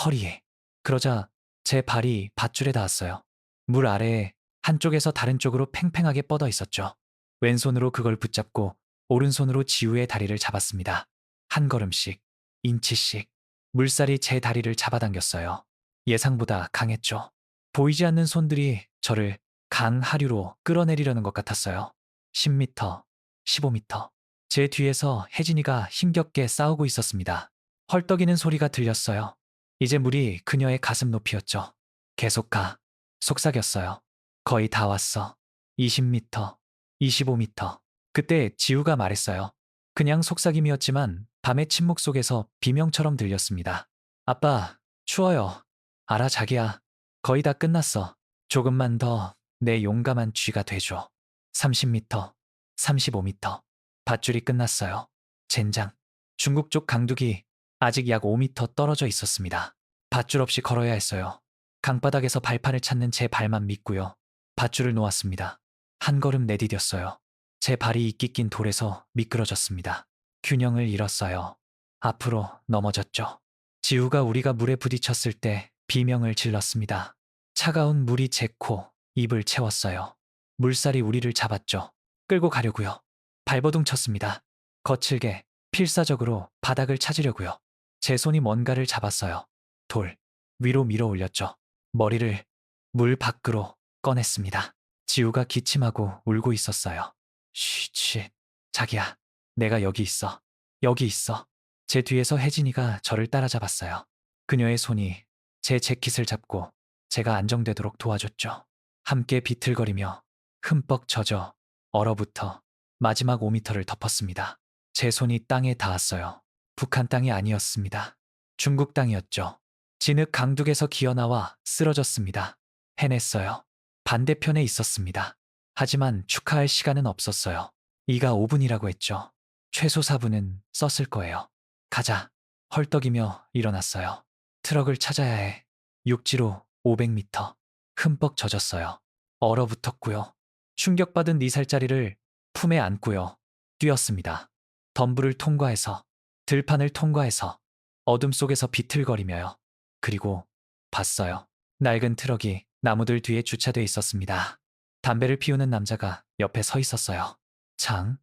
A: 허리에. 그러자 제 발이 밧줄에 닿았어요. 물 아래에 한쪽에서 다른 쪽으로 팽팽하게 뻗어 있었죠. 왼손으로 그걸 붙잡고 오른손으로 지우의 다리를 잡았습니다. 한 걸음씩, 인치씩. 물살이 제 다리를 잡아당겼어요. 예상보다 강했죠. 보이지 않는 손들이 저를 강 하류로 끌어내리려는 것 같았어요. 10m, 15m. 제 뒤에서 혜진이가 힘겹게 싸우고 있었습니다. 헐떡이는 소리가 들렸어요. 이제 물이 그녀의 가슴 높이였죠. 계속 가. 속삭였어요. 거의 다 왔어. 20m, 25m. 그때 지우가 말했어요. 그냥 속삭임이었지만 밤의 침묵 속에서 비명처럼 들렸습니다. 아빠, 추워요. 알아, 자기야. 거의 다 끝났어. 조금만 더 내 용감한 쥐가 돼줘. 30m, 35m. 밧줄이 끝났어요. 젠장. 중국 쪽 강둑이 아직 약 5m 떨어져 있었습니다. 밧줄 없이 걸어야 했어요. 강바닥에서 발판을 찾는 제 발만 믿고요. 밧줄을 놓았습니다. 한 걸음 내디뎠어요. 제 발이 이끼 낀 돌에서 미끄러졌습니다. 균형을 잃었어요. 앞으로 넘어졌죠. 지우가 우리가 물에 부딪혔을 때 비명을 질렀습니다. 차가운 물이 제 코, 입을 채웠어요. 물살이 우리를 잡았죠. 끌고 가려고요. 발버둥 쳤습니다. 거칠게, 필사적으로 바닥을 찾으려고요. 제 손이 뭔가를 잡았어요. 돌, 위로 밀어 올렸죠. 머리를 물 밖으로 꺼냈습니다. 지우가 기침하고 울고 있었어요. 쉬, 자기야, 내가 여기 있어. 여기 있어. 제 뒤에서 혜진이가 저를 따라잡았어요. 그녀의 손이 제 재킷을 잡고 제가 안정되도록 도와줬죠. 함께 비틀거리며 흠뻑 젖어 얼어붙어 마지막 5m를 덮었습니다. 제 손이 땅에 닿았어요. 북한 땅이 아니었습니다. 중국 땅이었죠. 진흙 강둑에서 기어나와 쓰러졌습니다. 해냈어요. 반대편에 있었습니다. 하지만 축하할 시간은 없었어요. 이가 5분이라고 했죠. 최소 4분은 썼을 거예요. 가자. 헐떡이며 일어났어요. 트럭을 찾아야 해. 육지로 500m. 흠뻑 젖었어요. 얼어붙었고요. 충격받은 4살짜리를 품에 안고요. 뛰었습니다. 덤불을 통과해서, 들판을 통과해서, 어둠 속에서 비틀거리며요. 그리고 봤어요. 낡은 트럭이 나무들 뒤에 주차돼 있었습니다. 담배를 피우는 남자가 옆에 서 있었어요. 장,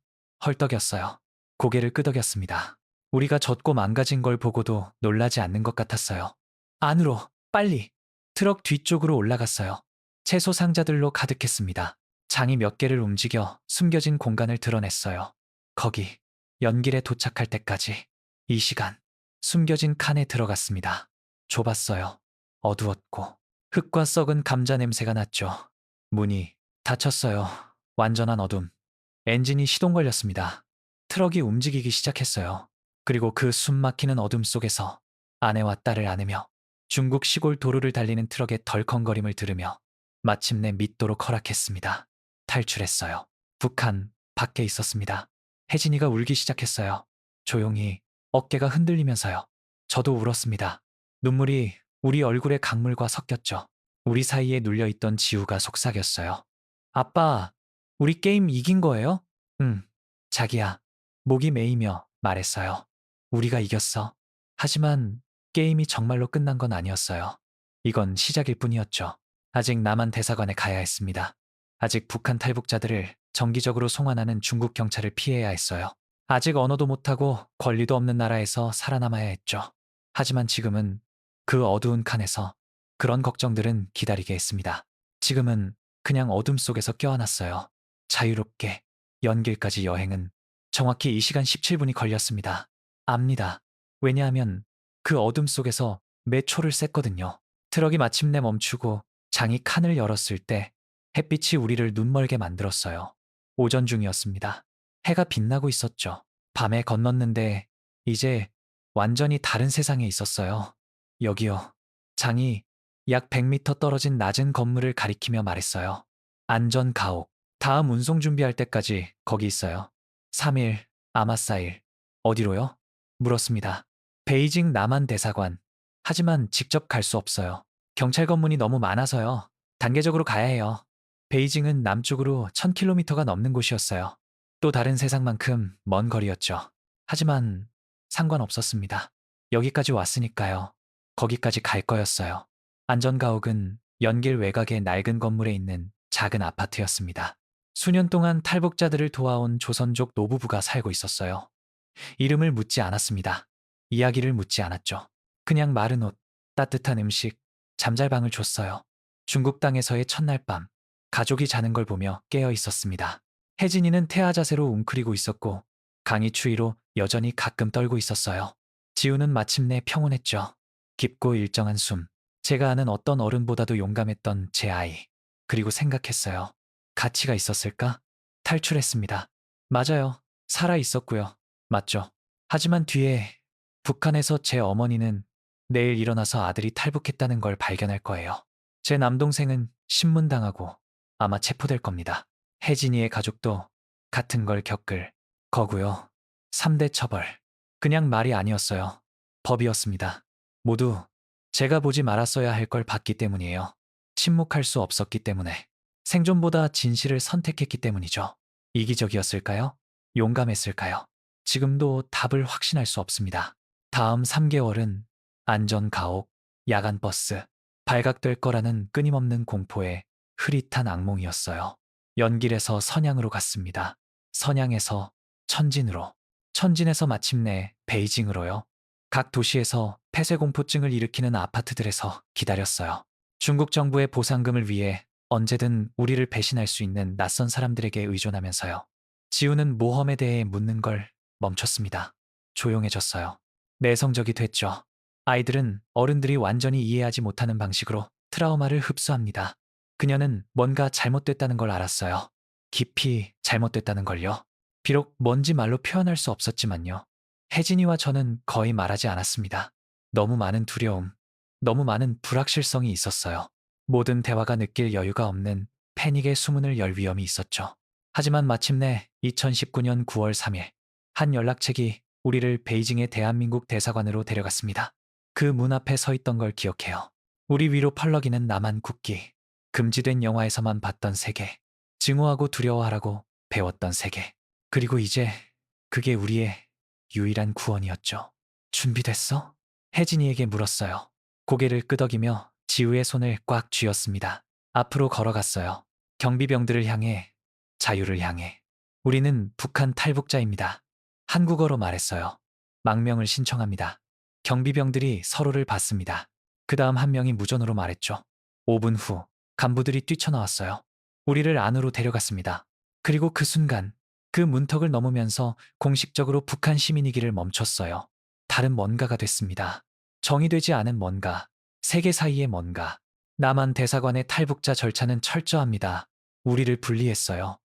A: 헐떡였어요. 고개를 끄덕였습니다. 우리가 젖고 망가진 걸 보고도 놀라지 않는 것 같았어요. 안으로, 빨리! 트럭 뒤쪽으로 올라갔어요. 채소 상자들로 가득했습니다. 장이 몇 개를 움직여 숨겨진 공간을 드러냈어요. 거기, 연길에 도착할 때까지. 이 시간, 숨겨진 칸에 들어갔습니다. 좁았어요. 어두웠고, 흙과 썩은 감자 냄새가 났죠. 문이 닫혔어요. 완전한 어둠. 엔진이 시동 걸렸습니다. 트럭이 움직이기 시작했어요. 그리고 그 숨막히는 어둠 속에서 아내와 딸을 안으며 중국 시골 도로를 달리는 트럭의 덜컹거림을 들으며 마침내 믿도록 허락했습니다. 탈출했어요. 북한 밖에 있었습니다. 혜진이가 울기 시작했어요. 조용히 어깨가 흔들리면서요. 저도 울었습니다. 눈물이 우리 얼굴의 강물과 섞였죠. 우리 사이에 눌려있던 지우가 속삭였어요. 아빠, 우리 게임 이긴 거예요? 응, 자기야. 목이 메이며 말했어요. 우리가 이겼어. 하지만 게임이 정말로 끝난 건 아니었어요. 이건 시작일 뿐이었죠. 아직 남한 대사관에 가야 했습니다. 아직 북한 탈북자들을 정기적으로 송환하는 중국 경찰을 피해야 했어요. 아직 언어도 못하고 권리도 없는 나라에서 살아남아야 했죠. 하지만 지금은 그 어두운 칸에서 그런 걱정들은 기다리게 했습니다. 지금은 그냥 어둠 속에서 껴안았어요. 자유롭게 연길까지 여행은 정확히 이 시간 17분이 걸렸습니다. 압니다. 왜냐하면 그 어둠 속에서 매 초를 셌거든요. 트럭이 마침내 멈추고 장이 칸을 열었을 때 햇빛이 우리를 눈멀게 만들었어요. 오전 중이었습니다. 해가 빛나고 있었죠. 밤에 건넜는데 이제 완전히 다른 세상에 있었어요. 여기요. 장이 약 100m 떨어진 낮은 건물을 가리키며 말했어요. 안전 가옥. 다음 운송 준비할 때까지 거기 있어요. 3일, 아마 4일. 어디로요? 물었습니다. 베이징 남한 대사관. 하지만 직접 갈 수 없어요. 경찰 검문이 너무 많아서요. 단계적으로 가야 해요. 베이징은 남쪽으로 1000km가 넘는 곳이었어요. 또 다른 세상만큼 먼 거리였죠. 하지만 상관없었습니다. 여기까지 왔으니까요. 거기까지 갈 거였어요. 안전가옥은 연길 외곽의 낡은 건물에 있는 작은 아파트였습니다. 수년 동안 탈북자들을 도와온 조선족 노부부가 살고 있었어요. 이름을 묻지 않았습니다. 이야기를 묻지 않았죠. 그냥 마른 옷, 따뜻한 음식, 잠잘방을 줬어요. 중국 땅에서의 첫날 밤, 가족이 자는 걸 보며 깨어 있었습니다. 혜진이는 태아 자세로 웅크리고 있었고 강이 추위로 여전히 가끔 떨고 있었어요. 지우는 마침내 평온했죠. 깊고 일정한 숨. 제가 아는 어떤 어른보다도 용감했던 제 아이. 그리고 생각했어요. 가치가 있었을까? 탈출했습니다. 맞아요. 살아 있었고요. 맞죠. 하지만 뒤에 북한에서 제 어머니는 내일 일어나서 아들이 탈북했다는 걸 발견할 거예요. 제 남동생은 신문당하고 아마 체포될 겁니다. 혜진이의 가족도 같은 걸 겪을 거고요. 3대 처벌. 그냥 말이 아니었어요. 법이었습니다. 모두 제가 보지 말았어야 할 걸 봤기 때문이에요. 침묵할 수 없었기 때문에. 생존보다 진실을 선택했기 때문이죠. 이기적이었을까요? 용감했을까요? 지금도 답을 확신할 수 없습니다. 다음 3개월은 안전가옥, 야간버스, 발각될 거라는 끊임없는 공포에 흐릿한 악몽이었어요. 연길에서 선양으로 갔습니다. 선양에서 천진으로, 천진에서 마침내 베이징으로요. 각 도시에서 폐쇄공포증을 일으키는 아파트들에서 기다렸어요. 중국 정부의 보상금을 위해 언제든 우리를 배신할 수 있는 낯선 사람들에게 의존하면서요. 지우는 모험에 대해 묻는 걸 멈췄습니다. 조용해졌어요. 내성적이 됐죠. 아이들은 어른들이 완전히 이해하지 못하는 방식으로 트라우마를 흡수합니다. 그녀는 뭔가 잘못됐다는 걸 알았어요. 깊이 잘못됐다는 걸요. 비록 뭔지 말로 표현할 수 없었지만요. 혜진이와 저는 거의 말하지 않았습니다. 너무 많은 두려움, 너무 많은 불확실성이 있었어요. 모든 대화가 느낄 여유가 없는 패닉의 수문을 열 위험이 있었죠. 하지만 마침내 2019년 9월 3일, 한 연락책이 우리를 베이징의 대한민국 대사관으로 데려갔습니다. 그 문 앞에 서 있던 걸 기억해요. 우리 위로 펄럭이는 남한 국기, 금지된 영화에서만 봤던 세계, 증오하고 두려워하라고 배웠던 세계. 그리고 이제 그게 우리의 유일한 구원이었죠. 준비됐어? 혜진이에게 물었어요. 고개를 끄덕이며 지우의 손을 꽉 쥐었습니다. 앞으로 걸어갔어요. 경비병들을 향해, 자유를 향해. 우리는 북한 탈북자입니다. 한국어로 말했어요. 망명을 신청합니다. 경비병들이 서로를 봤습니다. 그 다음 한 명이 무전으로 말했죠. 5분 후 간부들이 뛰쳐나왔어요. 우리를 안으로 데려갔습니다. 그리고 그 순간 그 문턱을 넘으면서 공식적으로 북한 시민이기를 멈췄어요. 다른 뭔가가 됐습니다. 정의되지 않은 뭔가, 세계 사이의 뭔가. 남한 대사관의 탈북자 절차는 철저합니다. 우리를 분리했어요.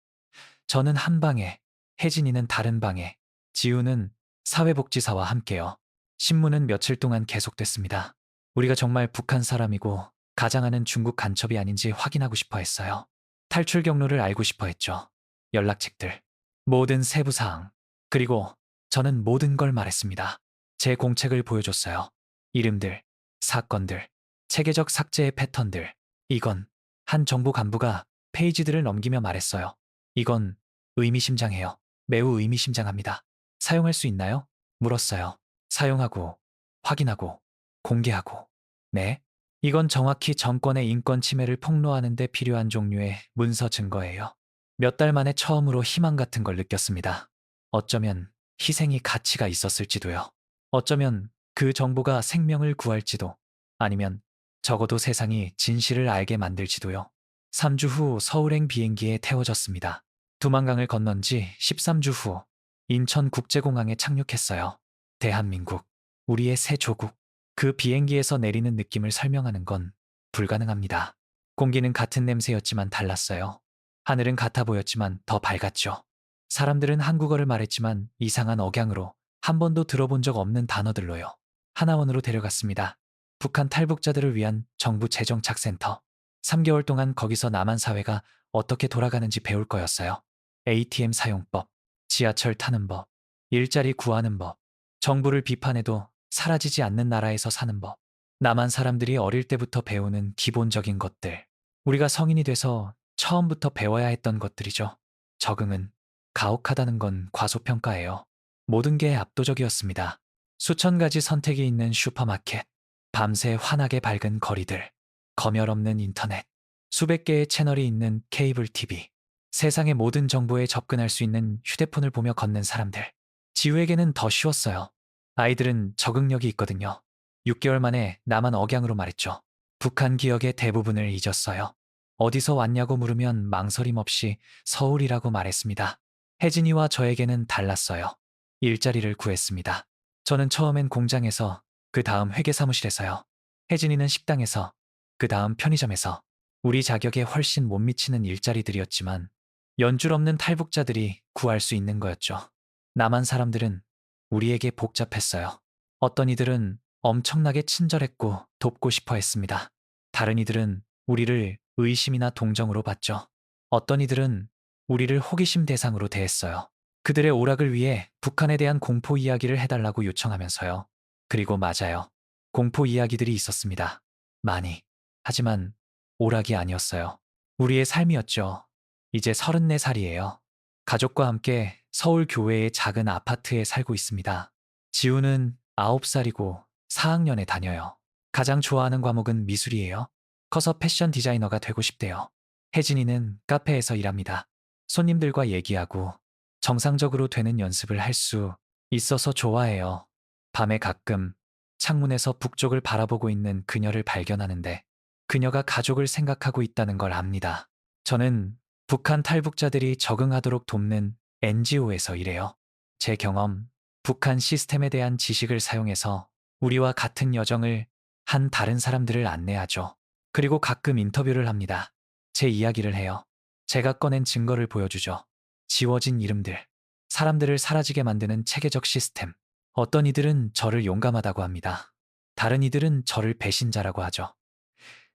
A: 저는 한 방에, 혜진이는 다른 방에, 지우는 사회복지사와 함께요. 신문은 며칠 동안 계속됐습니다. 우리가 정말 북한 사람이고 가장하는 중국 간첩이 아닌지 확인하고 싶어 했어요. 탈출 경로를 알고 싶어 했죠. 연락책들, 모든 세부사항, 그리고 저는 모든 걸 말했습니다. 제 공책을 보여줬어요. 이름들, 사건들, 체계적 삭제의 패턴들. 이건 한 정부 간부가 페이지들을 넘기며 말했어요. 이건 의미심장해요. 매우 의미심장합니다. 사용할 수 있나요? 물었어요. 사용하고, 확인하고, 공개하고. 네? 이건 정확히 정권의 인권 침해를 폭로하는 데 필요한 종류의 문서 증거예요. 몇 달 만에 처음으로 희망 같은 걸 느꼈습니다. 어쩌면 희생이 가치가 있었을지도요. 어쩌면 그 정보가 생명을 구할지도, 아니면 적어도 세상이 진실을 알게 만들지도요. 3주 후 서울행 비행기에 태워졌습니다. 두만강을 건넌 지 13주 후 인천국제공항에 착륙했어요. 대한민국, 우리의 새 조국. 그 비행기에서 내리는 느낌을 설명하는 건 불가능합니다. 공기는 같은 냄새였지만 달랐어요. 하늘은 같아 보였지만 더 밝았죠. 사람들은 한국어를 말했지만 이상한 억양으로 한 번도 들어본 적 없는 단어들로요. 하나원으로 데려갔습니다. 북한 탈북자들을 위한 정부 재정착센터. 3개월 동안 거기서 남한 사회가 어떻게 돌아가는지 배울 거였어요. ATM 사용법, 지하철 타는 법, 일자리 구하는 법, 정부를 비판해도 사라지지 않는 나라에서 사는 법. 남한 사람들이 어릴 때부터 배우는 기본적인 것들. 우리가 성인이 돼서 처음부터 배워야 했던 것들이죠. 적응은 가혹하다는 건 과소평가예요. 모든 게 압도적이었습니다. 수천 가지 선택이 있는 슈퍼마켓, 밤새 환하게 밝은 거리들, 검열 없는 인터넷, 수백 개의 채널이 있는 케이블 TV, 세상의 모든 정보에 접근할 수 있는 휴대폰을 보며 걷는 사람들. 지우에게는 더 쉬웠어요. 아이들은 적응력이 있거든요. 6개월 만에 남한 억양으로 말했죠. 북한 기억의 대부분을 잊었어요. 어디서 왔냐고 물으면 망설임 없이 서울이라고 말했습니다. 혜진이와 저에게는 달랐어요. 일자리를 구했습니다. 저는 처음엔 공장에서, 그 다음 회계사무실에서요. 혜진이는 식당에서, 그 다음 편의점에서. 우리 자격에 훨씬 못 미치는 일자리들이었지만 연줄 없는 탈북자들이 구할 수 있는 거였죠. 남한 사람들은 우리에게 복잡했어요. 어떤 이들은 엄청나게 친절했고 돕고 싶어 했습니다. 다른 이들은 우리를 의심이나 동정으로 봤죠. 어떤 이들은 우리를 호기심 대상으로 대했어요. 그들의 오락을 위해 북한에 대한 공포 이야기를 해달라고 요청하면서요. 그리고 맞아요. 공포 이야기들이 있었습니다. 많이. 하지만 오락이 아니었어요. 우리의 삶이었죠. 이제 34살이에요. 가족과 함께 서울 교외의 작은 아파트에 살고 있습니다. 지우는 9살이고 4학년에 다녀요. 가장 좋아하는 과목은 미술이에요. 커서 패션 디자이너가 되고 싶대요. 혜진이는 카페에서 일합니다. 손님들과 얘기하고 정상적으로 되는 연습을 할 수 있어서 좋아해요. 밤에 가끔 창문에서 북쪽을 바라보고 있는 그녀를 발견하는데 그녀가 가족을 생각하고 있다는 걸 압니다. 저는 북한 탈북자들이 적응하도록 돕는 NGO에서 일해요. 제 경험, 북한 시스템에 대한 지식을 사용해서 우리와 같은 여정을 한 다른 사람들을 안내하죠. 그리고 가끔 인터뷰를 합니다. 제 이야기를 해요. 제가 꺼낸 증거를 보여주죠. 지워진 이름들, 사람들을 사라지게 만드는 체계적 시스템. 어떤 이들은 저를 용감하다고 합니다. 다른 이들은 저를 배신자라고 하죠.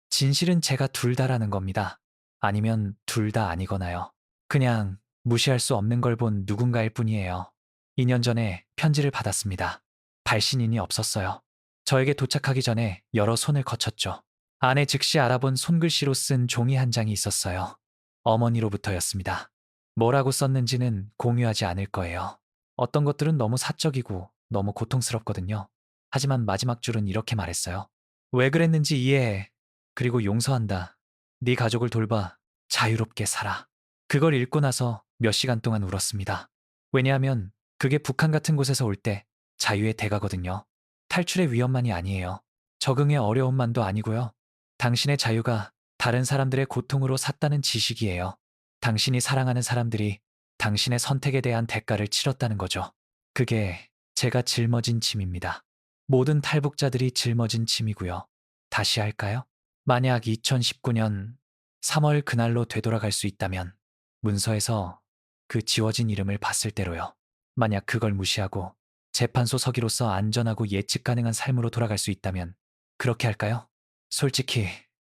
A: 진실은 제가 둘 다라는 겁니다. 아니면 둘 다 아니거나요. 그냥 무시할 수 없는 걸 본 누군가일 뿐이에요. 2년 전에 편지를 받았습니다. 발신인이 없었어요. 저에게 도착하기 전에 여러 손을 거쳤죠. 안에 즉시 알아본 손글씨로 쓴 종이 한 장이 있었어요. 어머니로부터였습니다. 뭐라고 썼는지는 공유하지 않을 거예요. 어떤 것들은 너무 사적이고 너무 고통스럽거든요. 하지만 마지막 줄은 이렇게 말했어요. 왜 그랬는지 이해해. 그리고 용서한다. 네 가족을 돌봐. 자유롭게 살아. 그걸 읽고 나서 몇 시간 동안 울었습니다. 왜냐하면 그게 북한 같은 곳에서 올 때 자유의 대가거든요. 탈출의 위험만이 아니에요. 적응의 어려움만도 아니고요. 당신의 자유가 다른 사람들의 고통으로 샀다는 지식이에요. 당신이 사랑하는 사람들이 당신의 선택에 대한 대가를 치렀다는 거죠. 그게 제가 짊어진 짐입니다. 모든 탈북자들이 짊어진 짐이고요. 다시 할까요? 만약 2019년 3월 그날로 되돌아갈 수 있다면 문서에서 그 지워진 이름을 봤을 때로요. 만약 그걸 무시하고 재판소 서기로서 안전하고 예측 가능한 삶으로 돌아갈 수 있다면 그렇게 할까요? 솔직히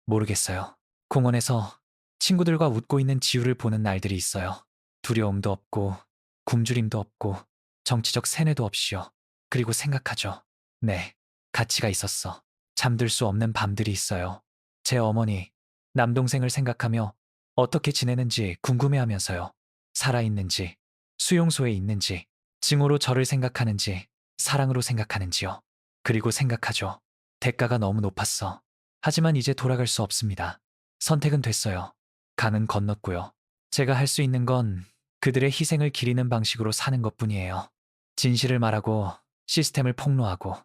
A: 모르겠어요. 공원에서 친구들과 웃고 있는 지우를 보는 날들이 있어요. 두려움도 없고 굶주림도 없고 정치적 세뇌도 없이요. 그리고 생각하죠. 네, 가치가 있었어. 잠들 수 없는 밤들이 있어요. 제 어머니, 남동생을 생각하며 어떻게 지내는지 궁금해하면서요. 살아있는지, 수용소에 있는지, 증오로 저를 생각하는지, 사랑으로 생각하는지요. 그리고 생각하죠. 대가가 너무 높았어. 하지만 이제 돌아갈 수 없습니다. 선택은 됐어요. 강은 건넜고요. 제가 할 수 있는 건 그들의 희생을 기리는 방식으로 사는 것뿐이에요. 진실을 말하고 시스템을 폭로하고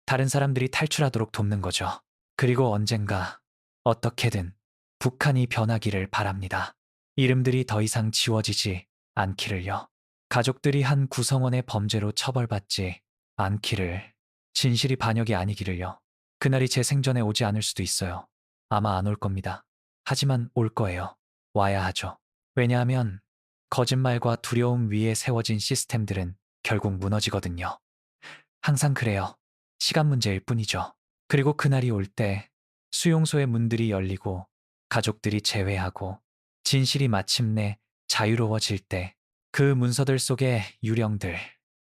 A: 다른 사람들이 탈출하도록 돕는 거죠. 그리고 언젠가 어떻게든 북한이 변하기를 바랍니다. 이름들이 더 이상 지워지지 않기를요. 가족들이 한 구성원의 범죄로 처벌받지 않기를, 진실이 반역이 아니기를요. 그날이 제 생전에 오지 않을 수도 있어요. 아마 안 올 겁니다. 하지만 올 거예요. 와야 하죠. 왜냐하면 거짓말과 두려움 위에 세워진 시스템들은 결국 무너지거든요. 항상 그래요. 시간 문제일 뿐이죠. 그리고 그날이 올 때 수용소의 문들이 열리고 가족들이 재회하고 진실이 마침내 자유로워질 때 그 문서들 속의 유령들,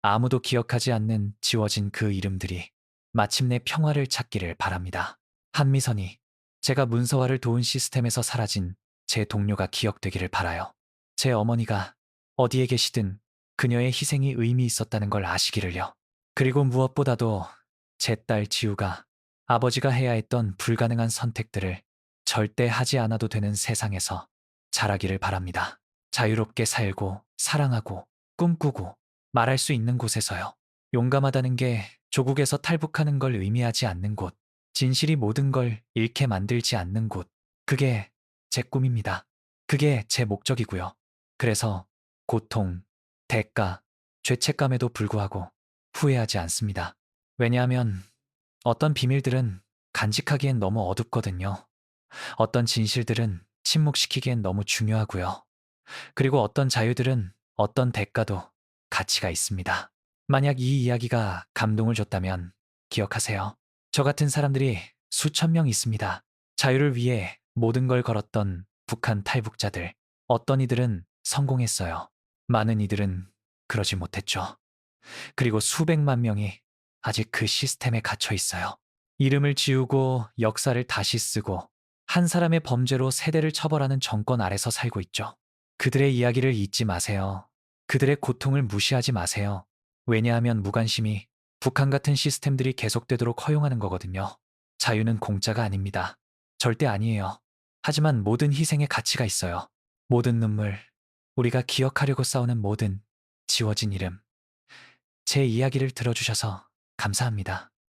A: 아무도 기억하지 않는 지워진 그 이름들이 마침내 평화를 찾기를 바랍니다. 한미선이 제가 문서화를 도운 시스템에서 사라진 제 동료가 기억되기를 바라요. 제 어머니가 어디에 계시든 그녀의 희생이 의미 있었다는 걸 아시기를요. 그리고 무엇보다도 제 딸 지우가 아버지가 해야 했던 불가능한 선택들을 절대 하지 않아도 되는 세상에서 자라기를 바랍니다. 자유롭게 살고 사랑하고 꿈꾸고 말할 수 있는 곳에서요. 용감하다는 게 조국에서 탈북하는 걸 의미하지 않는 곳, 진실이 모든 걸 잃게 만들지 않는 곳, 그게 제 꿈입니다. 그게 제 목적이고요. 그래서 고통, 대가, 죄책감에도 불구하고 후회하지 않습니다. 왜냐하면 어떤 비밀들은 간직하기엔 너무 어둡거든요. 어떤 진실들은 침묵시키기엔 너무 중요하고요. 그리고 어떤 자유들은 어떤 대가도 가치가 있습니다. 만약 이 이야기가 감동을 줬다면 기억하세요. 저 같은 사람들이 수천 명 있습니다. 자유를 위해 모든 걸 걸었던 북한 탈북자들. 어떤 이들은 성공했어요. 많은 이들은 그러지 못했죠. 그리고 수백만 명이 아직 그 시스템에 갇혀 있어요. 이름을 지우고 역사를 다시 쓰고 한 사람의 범죄로 세대를 처벌하는 정권 아래서 살고 있죠. 그들의 이야기를 잊지 마세요. 그들의 고통을 무시하지 마세요. 왜냐하면 무관심이 북한 같은 시스템들이 계속되도록 허용하는 거거든요. 자유는 공짜가 아닙니다. 절대 아니에요. 하지만 모든 희생에 가치가 있어요. 모든 눈물, 우리가 기억하려고 싸우는 모든 지워진 이름. 제 이야기를 들어주셔서 감사합니다.